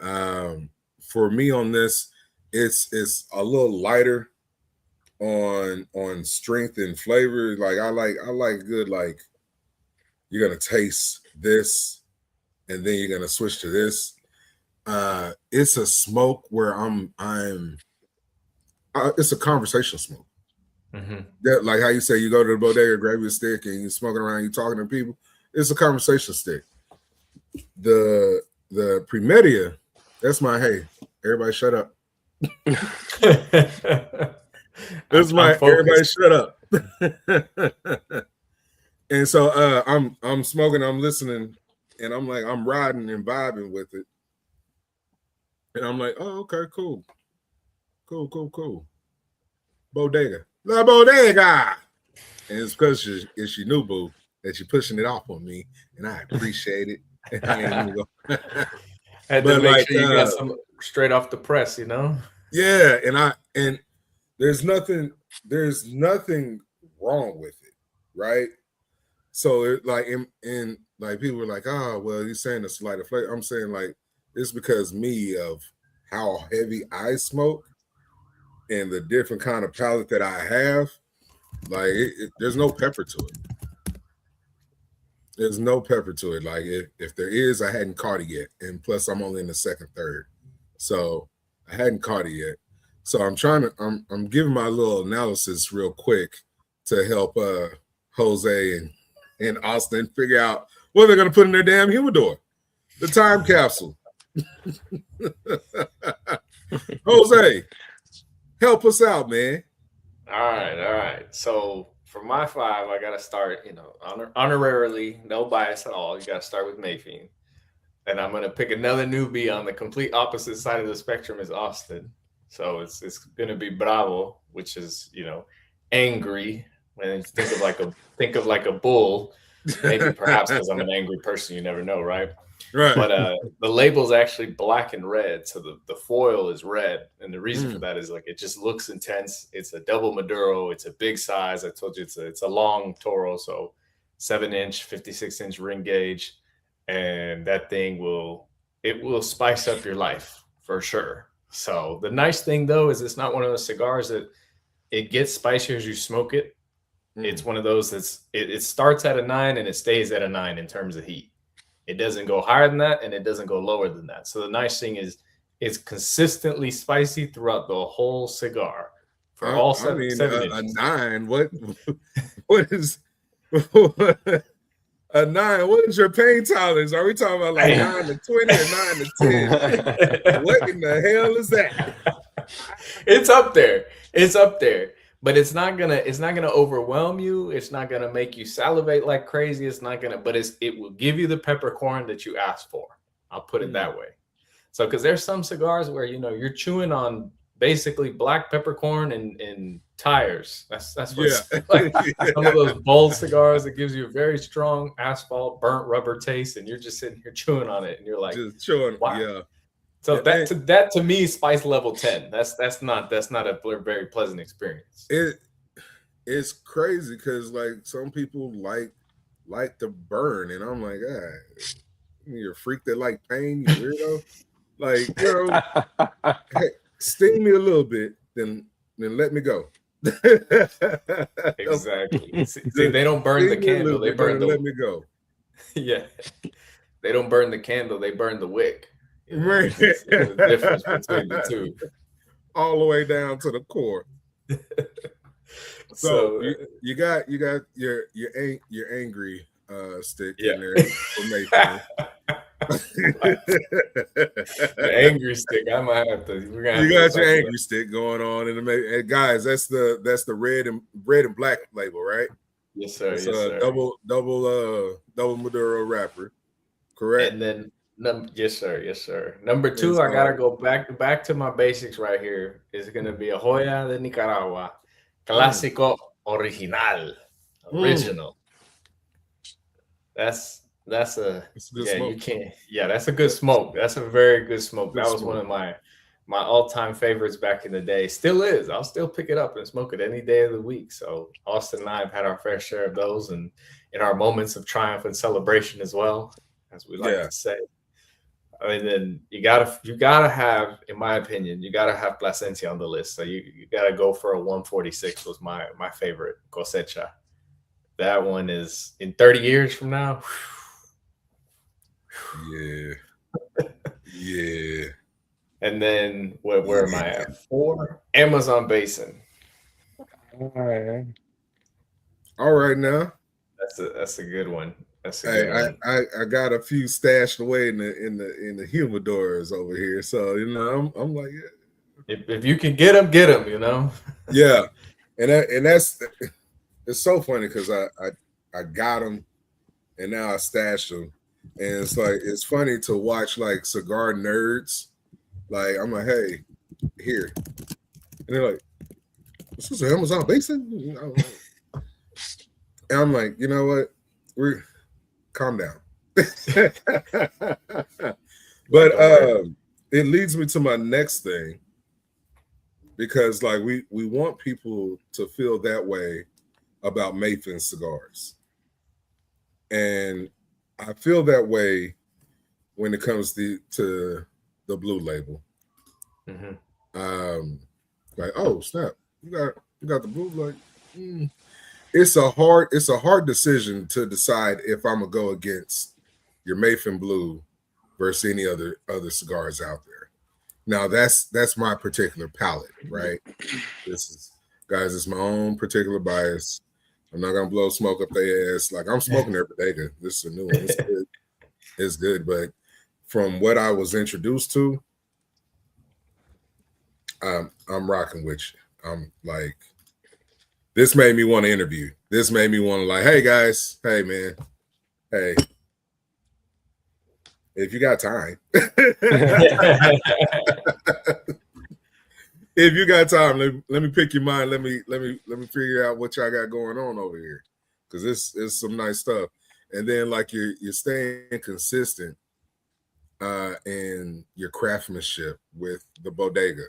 For me on this, it's a little lighter on strength and flavor. Like I like good, like you're gonna taste this and then you're gonna switch to this. It's a smoke where it's a conversation smoke. That, like how you say you go to the bodega, grab your stick, and you're smoking around, you're talking to people. It's a conversation stick. The Premedia, that's my hey, everybody shut up. That's my everybody shut up. And so I'm smoking, I'm listening, and I'm like, I'm riding and vibing with it. And I'm like, oh, okay, cool. Bodega. La bodega. And it's because it's your new boo that you're pushing it off on me, and I appreciate it. And I ain't even go. Had to make sure you got some straight off the press, you know? Yeah, and there's nothing wrong with it, right? So it like in like people were like, oh, well, you're saying it's lighter flavor. I'm saying like it's because me of how heavy I smoke and the different kind of palate that I have. Like there's no pepper to it. There's no pepper to it. Like if there is, I hadn't caught it yet. And plus I'm only in the second, third. So I hadn't caught it yet. So I'm giving my little analysis real quick to help Jose and Austin figure out what they're gonna put in their damn humidor. The time capsule. Jose, help us out, man. All right. So for my five, I gotta start, honorarily, no bias at all. You gotta start with Mayfin. And I'm gonna pick another newbie on the complete opposite side of the spectrum as Austin. So it's gonna be Bravo, which is angry. When think of like a bull. Maybe perhaps because I'm an angry person, you never know, right? Right. But the label's actually black and red, so the foil is red, and the reason for that is like it just looks intense. It's a double Maduro. It's a big size. I told you it's a long Toro, so 7-inch, 56-inch ring gauge, and that thing will spice up your life for sure. So the nice thing though is it's not one of those cigars that it gets spicier as you smoke it. It's one of those it starts at a 9 and it stays at a 9 in terms of heat. It doesn't go higher than that, and it doesn't go lower than that. So the nice thing is it's consistently spicy throughout the whole cigar for all seven a inches. 9. What is a 9? What is your pain tolerance? Are we talking about like 9 to 20 or 9 to 10? What in the hell is that? It's up there. It's up there. But it's not gonna overwhelm you. It's not gonna make you salivate like crazy. It's not gonna, but it will give you the peppercorn that you asked for. I'll put it that way. So because there's some cigars where you're chewing on basically black peppercorn and tires. That's what like some of those bold cigars that gives you a very strong asphalt burnt rubber taste, and you're just sitting here chewing on it, and you're like, just chewing. Wow. Yeah. So that to me, spice level 10. That's not a very pleasant experience. It's crazy because like some people like to burn, and I'm like, you're a freak that like pain, you weirdo. Like, hey, sting me a little bit, then let me go. Exactly. See, they don't burn the candle; they burn the. Let me go. Yeah, they don't burn the candle; they burn the wick. Right. It's the difference between the two. All the way down to the core. So you got your angry stick in there for Mayfin. The angry stick. I might have to. You got your angry stick going on in the and guys. That's the red and black label, right? Yes, sir. It's yes, sir. double Maduro wrapper, correct? And then yes, sir. Yes, sir. Number 2, I gotta go back to my basics right here. Is gonna be a Joya de Nicaragua, Clásico Original, original. That's a good yeah. smoke. You can't. Yeah, that's a good smoke. That's a very good smoke. That was one of my all-time favorites back in the day. Still is. I'll still pick it up and smoke it any day of the week. So Austin and I have had our fair share of those, and in our moments of triumph and celebration as well, as we like to say. I mean, then you gotta have, in my opinion, you gotta have Plasencia on the list. So you gotta go for a 146 was my favorite cosecha. That one is in 30 years from now. Yeah. And then where am I at? 4, Amazon Basin. All right now. That's a good one. I got a few stashed away in the humidors over here, so I'm like, if you can get them, Yeah, and that's it's so funny because I got them, and now I stashed them, and it's like it's funny to watch like cigar nerds. Like I'm like, hey, here, and they're like, this is an Amazon Basin, and I'm like, you know what, calm down. But it leads me to my next thing, because like we want people to feel that way about Mayfin cigars, and I feel that way when it comes to the blue label. Like, oh snap, you got the blue, like it's a hard decision to decide if I'm gonna go against your Mayfin Blue versus any other cigars out there. Now that's my particular palate, right? It's my own particular bias. I'm not gonna blow smoke up their ass. Like I'm smoking their bodega. This is a new one. It's good. It's good, but from what I was introduced to, I'm rocking with you. I'm like, this made me want to interview. This made me want to like, hey guys, hey man, hey, if you got time, if you got time, let me pick your mind. Let me figure out what y'all got going on over here, because this is some nice stuff. And then like you're staying consistent in your craftsmanship with the bodega.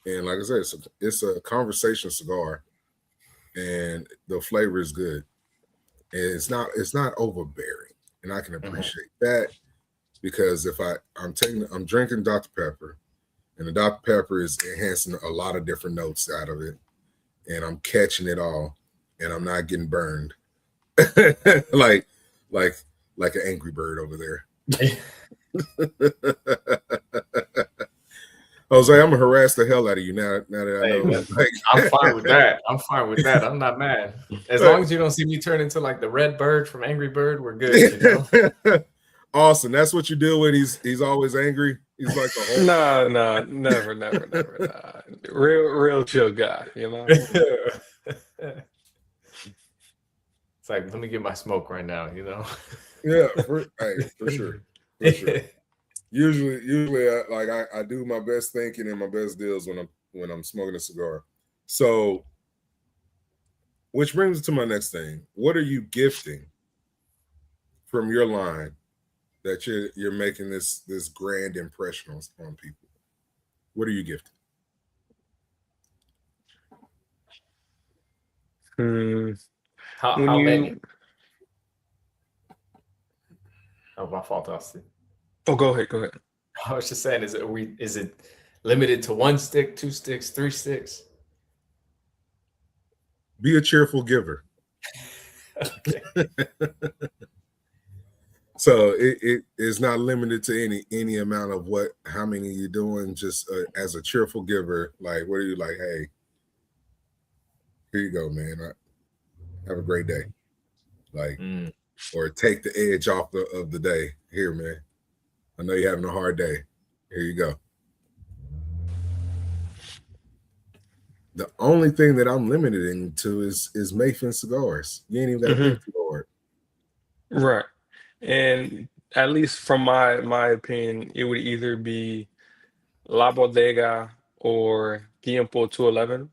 And like I said, it's a conversation cigar, and the flavor is good, and it's not overbearing, and I can appreciate that, because if I'm drinking Dr. Pepper, and the Dr. Pepper is enhancing a lot of different notes out of it, and I'm catching it all, and I'm not getting burned. like like an angry bird over there. Jose, I'm gonna harass the hell out of you now that I know. Like, I'm fine with that. I'm not mad. As long as you don't see me turn into like the red bird from Angry Bird, we're good. You know? Austin, that's what you deal with. He's always angry. He's like a whole No, never. Nah. Real chill guy, you know. It's like, let me get my smoke right now, you know. Yeah, for sure. Usually, I do my best thinking and my best deals when I'm smoking a cigar. So, which brings me to my next thing. What are you gifting from your line that you're making this grand impression on people? What are you gifting? How many? Oh, my fault, Austin. Oh, go ahead. I was just saying, is it limited to 1 stick, 2 sticks, 3 sticks? Be a cheerful giver. Okay. So it is not limited to any amount of how many you're doing. Just as a cheerful giver, like, what are you like? Hey, here you go, man. Have a great day. Like, or take the edge off of the day. Here, man. I know you're having a hard day. Here you go. The only thing that I'm limited to is Mayfin Cigars. You ain't even got to pay for it. Right. And at least from my opinion, it would either be La Bodega or Tiempo 211.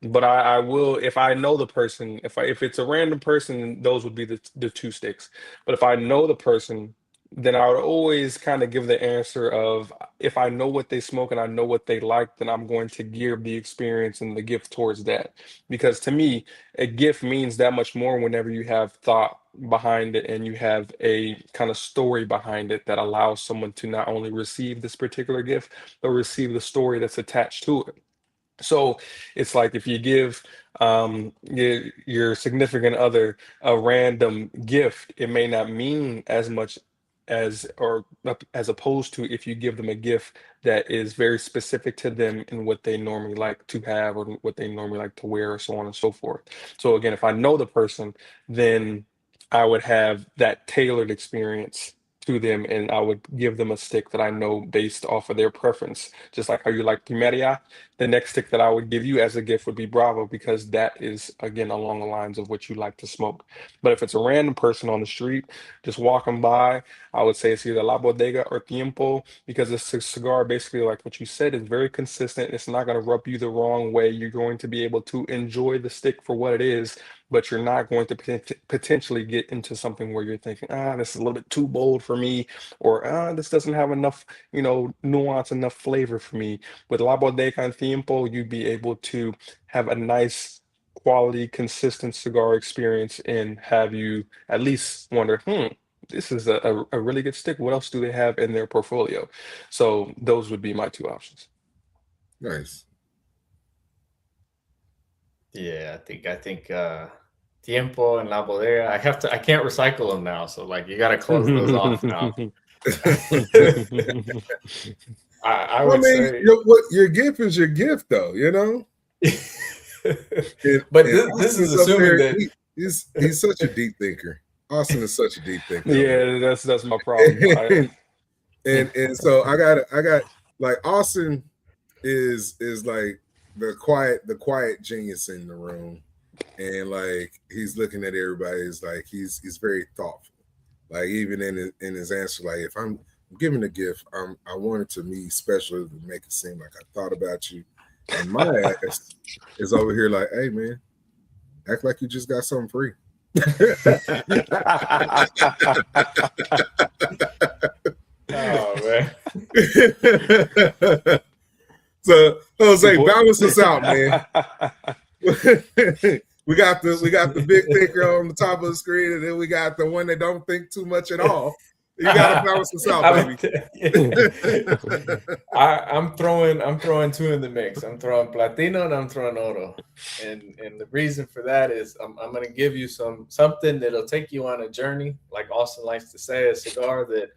But I will, if I know the person, if it's a random person, those would be the 2 sticks. But if I know the person, then I would always kind of give the answer of, if I know what they smoke and I know what they like, then I'm going to gear the experience and the gift towards that. Because to me, a gift means that much more whenever you have thought behind it and you have a kind of story behind it that allows someone to not only receive this particular gift, but receive the story that's attached to it. So it's like, if you give your significant other a random gift, it may not mean as much as opposed to if you give them a gift that is very specific to them and what they normally like to have or what they normally like to wear, or so on and so forth. So again, if I know the person, then I would have that tailored experience to them, and I would give them a stick that I know based off of their preference. Just like how you like Primaria, the next stick that I would give you as a gift would be Bravo, because that is, again, along the lines of what you like to smoke. But if it's a random person on the street just walking by, I would say it's either La Bodega or Tiempo, because it's a cigar, basically like what you said, is very consistent. It's not going to rub you the wrong way. You're going to be able to enjoy the stick for what it is, but you're not going to potentially get into something where you're thinking, this is a little bit too bold for me, or this doesn't have enough, nuance, enough flavor for me. With La Bodega and Tiempo, you'd be able to have a nice quality, consistent cigar experience and have you at least wonder, this is a really good stick. What else do they have in their portfolio? So those would be my 2 options. Nice. Yeah, I think Tiempo and La Bodega, I can't recycle them now. So like, you got to close those off now. I would say, your gift is your gift, though, But this is assuming that he's such a deep thinker. Austin is such a deep thinker. Yeah, that's my problem. and so I got like, Austin is like the quiet genius in the room, and like, he's looking at everybody. Is like, he's very thoughtful. Like, even in his answer, like, if I'm giving a gift, I want it to me special, to make it seem like I thought about you. And my ass is over here like, hey man, act like you just got something free. Oh man. So Jose, balance us out, man. we got the big thinker on the top of the screen, and then we got the one that don't think too much at all. You gotta balance this out, baby. I'm throwing two in the mix. I'm throwing Platino and I'm throwing Oro. And the reason for that is I'm gonna give you something that'll take you on a journey, like Austin likes to say, a cigar that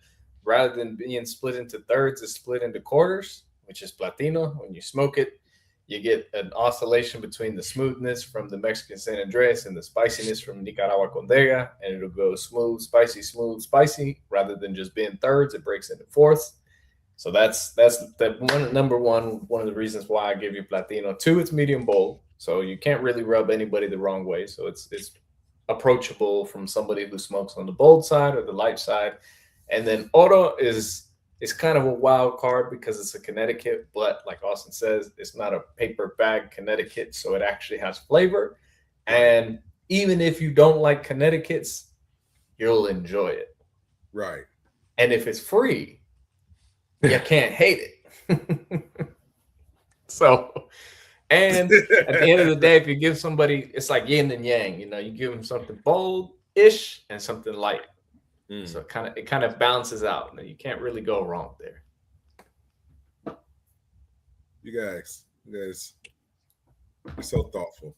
rather than being split into thirds is split into quarters, which is Platino. When you smoke it, you get an oscillation between the smoothness from the Mexican San Andres and the spiciness from Nicaragua Condega, and it'll go smooth, spicy, rather than just being thirds. It breaks into fourths. So that's number one of the reasons why I give you Platino. Two, it's medium bold, so you can't really rub anybody the wrong way. So it's approachable from somebody who smokes on the bold side or the light side. And then Oro is kind of a wild card because it's a Connecticut, but like Austin says, it's not a paper bag Connecticut, so it actually has flavor. And even if you don't like Connecticut's, you'll enjoy it. Right. And if it's free, you can't hate it. So, and at the end of the day, if you give somebody, it's like yin and yang, you give them something bold-ish and something light. So it kind of balances out. You can't really go wrong there. You guys, you're so thoughtful.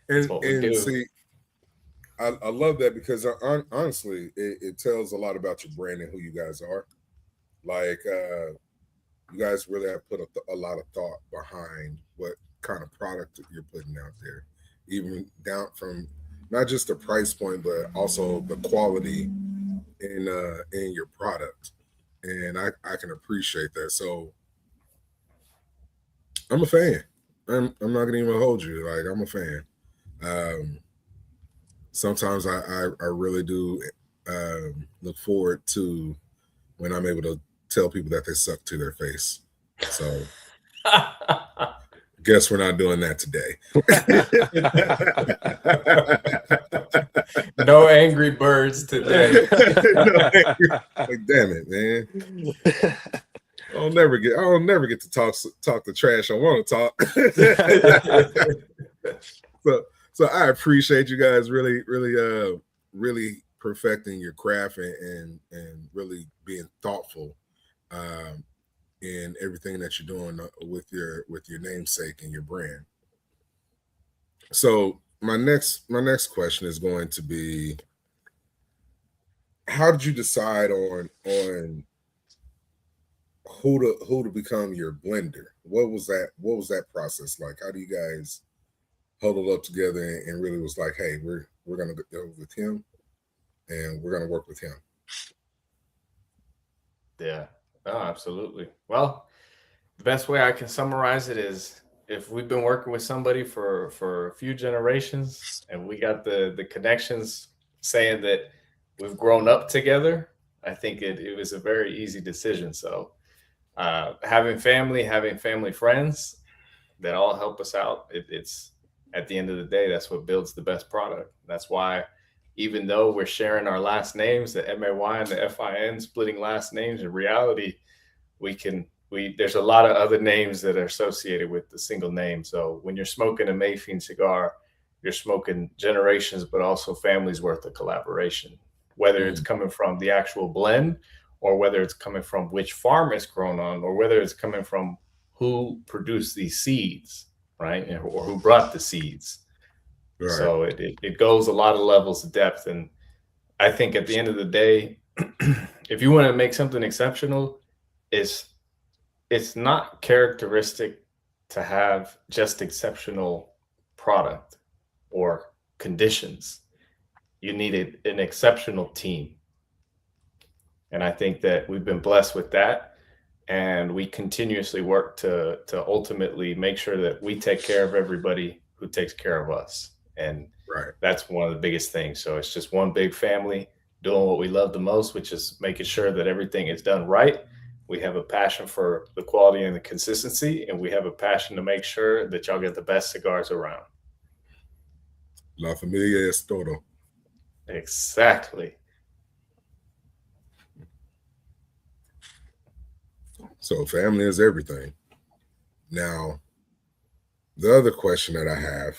and see, I love that because honestly, it tells a lot about your brand and who you guys are. Like, you guys really have put a lot of thought behind what kind of product you're putting out there, even down from not just the price point, but also the quality in your product. And I can appreciate that. So I'm a fan. I'm not gonna even hold you. Like, I'm a fan. Sometimes I really do look forward to when I'm able to tell people that they suck to their face. So guess we're not doing that today. No angry birds today. Like, damn it, man. I'll never get to talk the trash I want to talk. So I appreciate you guys really perfecting your craft and really being thoughtful in everything that you're doing with your namesake and your brand. So my next question is going to be, how did you decide on who to become your blender? What was that process like? How do you guys huddled up together and really was like, hey, we're gonna go with him and we're gonna work with him? Yeah. Oh, absolutely. Well, the best way I can summarize it is, if we've been working with somebody for a few generations and we got the connections saying that we've grown up together, I think it was a very easy decision. So having family friends that all help us out, it's at the end of the day, that's what builds the best product. That's why, even though we're sharing our last names, the MAY and the FIN, splitting last names, in reality, there's a lot of other names that are associated with the single name. So when you're smoking a Mayfin cigar, you're smoking generations, but also families worth of collaboration, whether it's coming from the actual blend or whether it's coming from which farm it's grown on, or whether it's coming from who produced these seeds, right? Or who brought the seeds. Right. So it goes a lot of levels of depth. And I think at the end of the day, if you want to make something exceptional, it's not characteristic to have just exceptional product or conditions. You need an exceptional team. And I think that we've been blessed with that. And we continuously work to ultimately make sure that we take care of everybody who takes care of us. And that's one of the biggest things. So it's just one big family doing what we love the most, which is making sure that everything is done right. We have a passion for the quality and the consistency, and we have a passion to make sure that y'all get the best cigars around. La familia es todo. Exactly. So family is everything. Now, the other question that I have,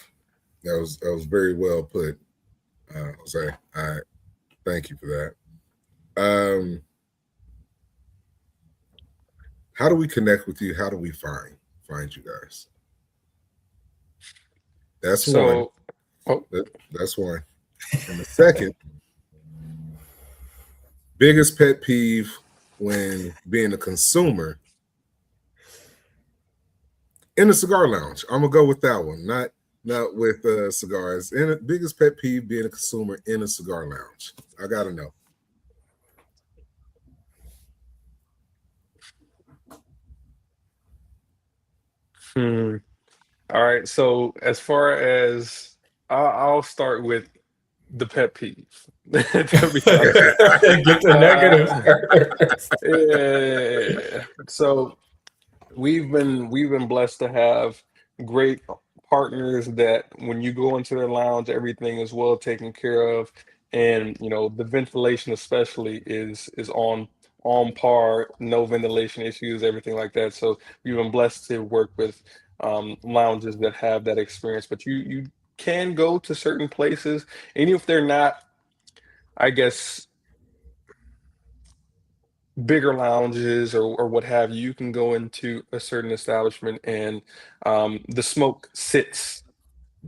that was very well put, Jose. Thank you for that. How do we connect with you? How do we find you guys? That's one. That's one. And the second, biggest pet peeve when being a consumer in a cigar lounge. I'm gonna go with that one, not with cigars. And the biggest pet peeve being a consumer in a cigar lounge. I gotta know. All right. So as far as I'll start with the pet peeve. Get the negatives first. Yeah. So we've been blessed to have great partners that when you go into their lounge, everything is well taken care of, and the ventilation especially is on par, no ventilation issues, everything like that. So we've been blessed to work with lounges that have that experience. But you can go to certain places, and if they're not, I guess, bigger lounges or what have you, you can go into a certain establishment and the smoke sits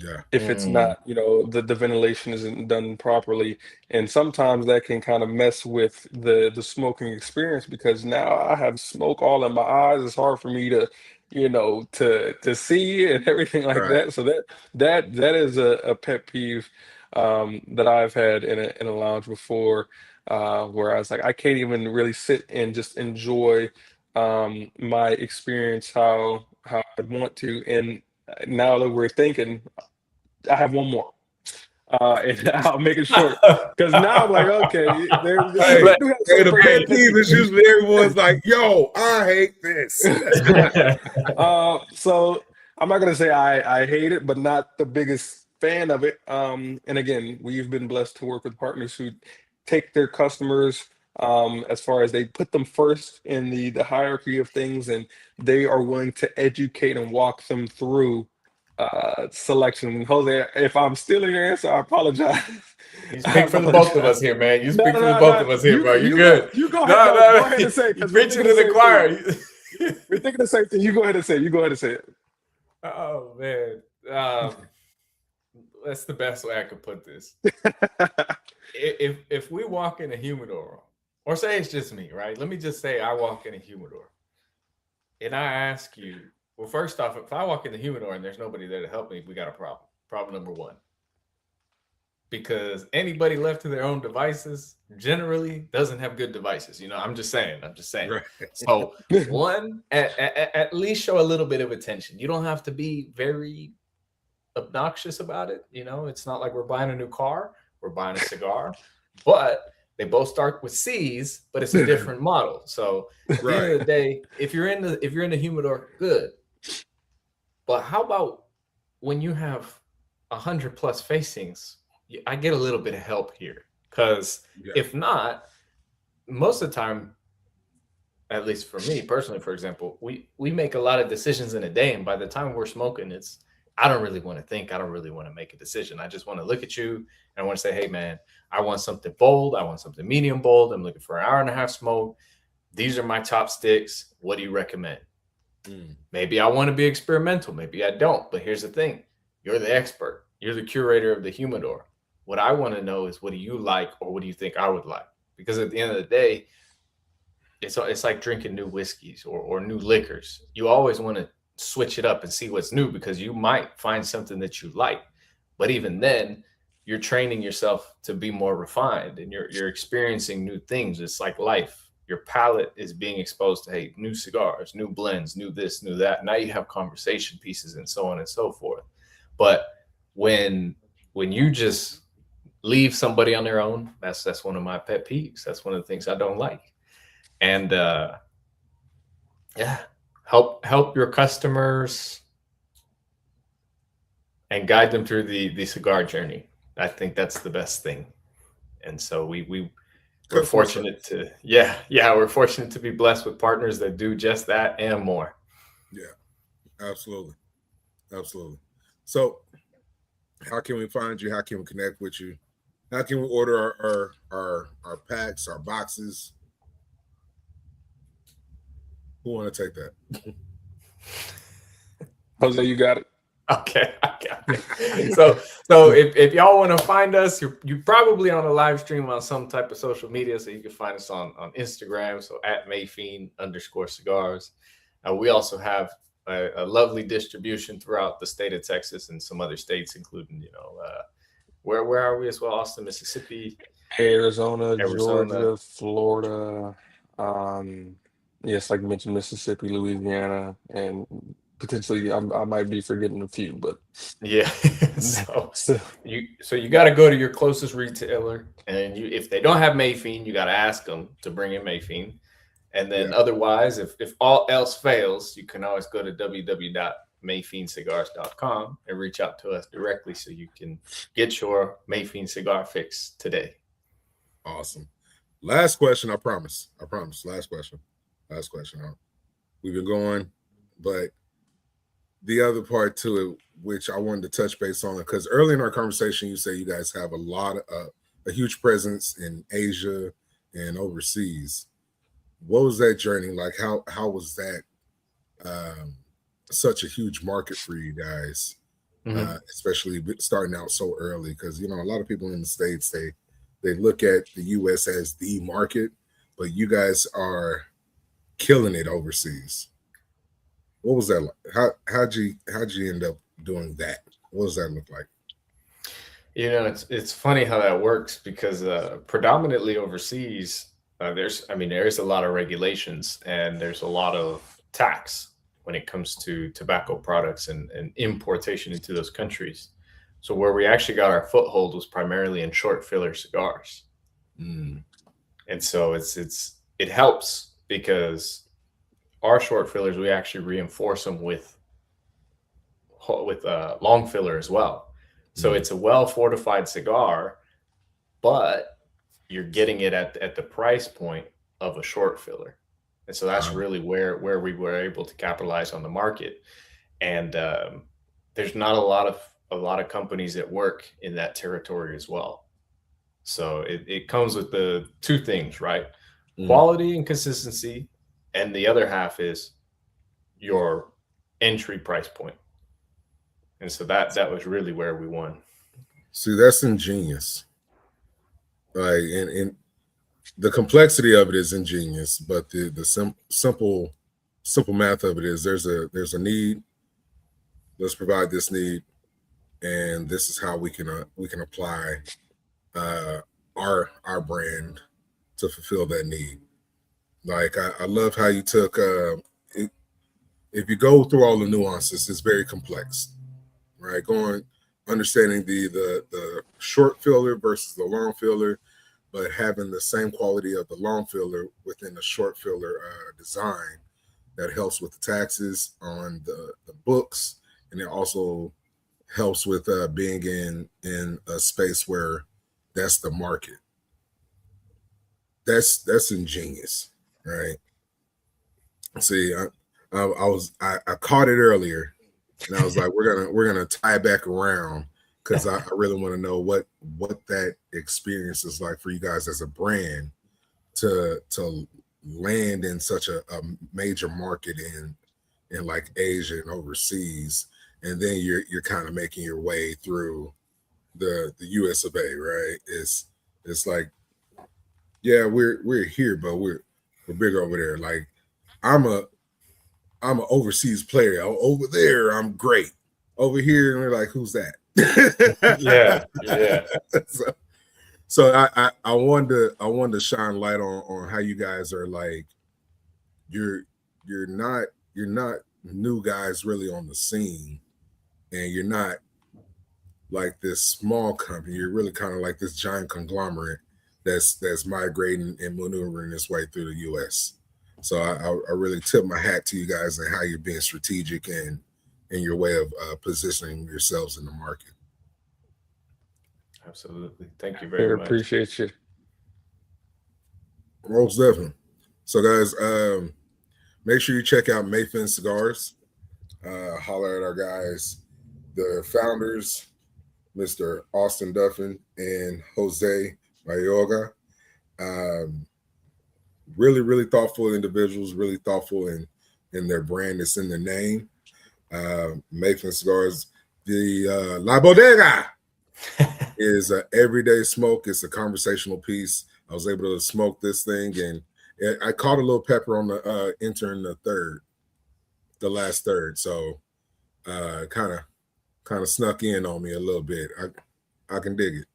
Yeah. if it's not, the ventilation isn't done properly. And sometimes that can kind of mess with the smoking experience because now I have smoke all in my eyes. It's hard for me to, to see and everything like Right. that. So that is a pet peeve that I've had in a lounge before, where I was like, I can't even really sit and just enjoy my experience how I'd want to. And now that we're thinking, I have one more. And I'll make it short because now I'm like, okay, Hey, the pet peeve is usually everyone's like, yo, I hate this. So I'm not gonna say I hate it, but not the biggest fan of it. And again, we've been blessed to work with partners who take their customers as far as they put them first in the hierarchy of things, and they are willing to educate and walk them through selection. Jose, if I'm stealing your answer, I apologize. You speak for the both of us here, man. You speak for the both of us here, bro. You're good. Go ahead. Go ahead and say it. You're preaching to the choir. We're thinking the same thing. You go ahead and say it. Oh man, that's the best way I could put this. If we walk in a humidor, or say it's just me, right? Let me just say I walk in a humidor, and I ask you. Well, first off, if I walk in the humidor and there's nobody there to help me, we got a problem. Problem number one. Because anybody left to their own devices generally doesn't have good devices. I'm just saying. Right. So one, at least show a little bit of attention. You don't have to be very obnoxious about it. It's not like we're buying a new car. We're buying a cigar. But they both start with C's, but it's a different model. So at the end of the day, if you're in the humidor, good. But how about when you have 100+ facings? I get a little bit of help here because if not, most of the time, at least for me personally, for example, we make a lot of decisions in a day, and by the time we're smoking, I don't really want to think. I don't really want to make a decision. I just want to look at you and I want to say, hey man, I want something bold. I want something medium bold. I'm looking for an 1.5 hour smoke. These are my top sticks. What do you recommend? Maybe I want to be experimental. Maybe I don't. But here's the thing. You're the expert. You're the curator of the humidor. What I want to know is what do you like or what do you think I would like? Because at the end of the day, it's like drinking new whiskeys or new liquors. You always want to switch it up and see what's new because you might find something that you like. But even then, you're training yourself to be more refined and you're experiencing new things. It's like life. Your palate is being exposed to, hey, new cigars, new blends, new this, new that. Now you have conversation pieces and so on and so forth. But when you just leave somebody on their own, that's one of my pet peeves. That's one of the things I don't like. And help your customers and guide them through the cigar journey. I think that's the best thing. And so we're fortunate to, we're fortunate to be blessed with partners that do just that and more. Yeah, absolutely. So how can we find you? How can we connect with you? How can we order our packs, our boxes? Who want to take that? Jose, you got it. Okay, I got it. So if y'all want to find us, you're probably on a live stream on some type of social media, so you can find us on Instagram, so at Mayfin_cigars. We also have a lovely distribution throughout the state of Texas and some other states, including where are we as well? Austin, Mississippi, Arizona, Arizona. Georgia, Florida. Yes, like you mentioned, Mississippi, Louisiana, and potentially I might be forgetting a few, but Yeah. so you got to go to your closest retailer, and if they don't have Mayfin, you got to ask them to bring in Mayfin. And then otherwise, if all else fails, you can always go to www.mayfincigars.com and reach out to us directly so you can get your Mayfin cigar fix today. Awesome. Last question, I promise. Last question. We've been going, but the other part to it, which I wanted to touch base on, because early in our conversation, you say you guys have a huge presence in Asia and overseas. What was that journey like? How was that such a huge market for you guys, especially starting out so early? Because a lot of people in the States, they look at the U.S. as the market, but you guys are killing it overseas. What was that like? How'd you end up doing that? What does that look like? It's funny how that works because predominantly overseas, there's a lot of regulations and there's a lot of tax when it comes to tobacco products and importation into those countries. So where we actually got our foothold was primarily in short filler cigars. And so it helps because our short fillers, we actually reinforce them with long filler as well. So it's a well fortified cigar, but you're getting it at the price point of a short filler. And so that's really where we were able to capitalize on the market. And there's not a lot of companies that work in that territory as well. So it comes with the two things, right? Quality and consistency. And the other half is your entry price point. And so that was really where we won. See, that's ingenious. Like, and the complexity of it is ingenious, but the simple math of it is there's a need. Let's provide this need, and this is how we can apply our brand to fulfill that need. Like I love how you took it. If you go through all the nuances, it's very complex, right? Understanding the short filler versus the long filler, but having the same quality of the long filler within the short filler design that helps with the taxes on the books, and it also helps with being in a space where that's the market. That's ingenious, right? See, I caught it earlier, and I was like, we're gonna tie it back around because I really want to know what that experience is like for you guys as a brand to land in such a major market in like Asia and overseas, and then you're kind of making your way through the US of A, right? It's like, yeah, we're here, but we're bigger over there. Like I'm an overseas player. Over there, I'm great. Over here, and we're like, who's that? Yeah. So I wanted to shine light on how you guys are like you're not new guys really on the scene, and you're not like this small company. You're really kind of like this giant conglomerate that's migrating and maneuvering its way through the U.S. So I really tip my hat to you guys and how you're being strategic and in your way of positioning yourselves in the market. Absolutely. Thank you very much. Appreciate you. Most definitely. So guys, make sure you check out Mayfin Cigars. Holler at our guys, the founders, Mr. Austin Duffin and Jose Mayorga. Really, really thoughtful individuals, really thoughtful in their brand. It's in their name. Mayfin Cigars, the La Bodega is an everyday smoke. It's a conversational piece. I was able to smoke this thing, and I caught a little pepper on the entering the last third. So kind of snuck in on me a little bit. I can dig it.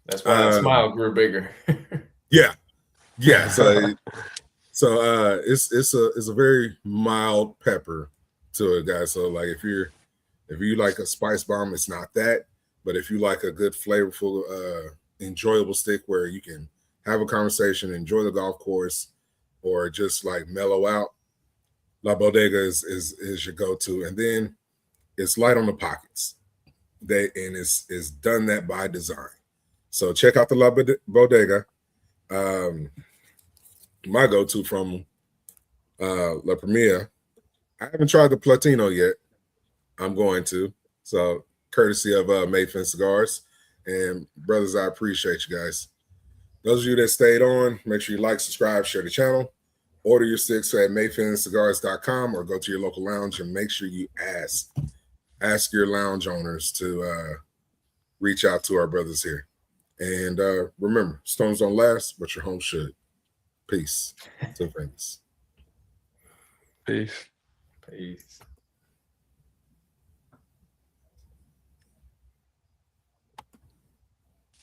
That's why that smile grew bigger. Yeah. So it's a very mild pepper to it, guys. So like if you like a spice bomb, it's not that. But if you like a good, flavorful, enjoyable stick where you can have a conversation, enjoy the golf course, or just like mellow out, La Bodega is your go-to. And then it's light on the pockets. It's done that by design. So check out the La Bodega. My go-to from La Premia. I haven't tried the Platino yet. I'm going to. So courtesy of Mayfin Cigars. And brothers, I appreciate you guys. Those of you that stayed on, make sure you like, subscribe, share the channel. Order your sticks at mayfincigars.com or go to your local lounge and make sure you ask your lounge owners to reach out to our brothers here. And remember, stones don't last, but your home should. Peace to friends. Peace. Peace.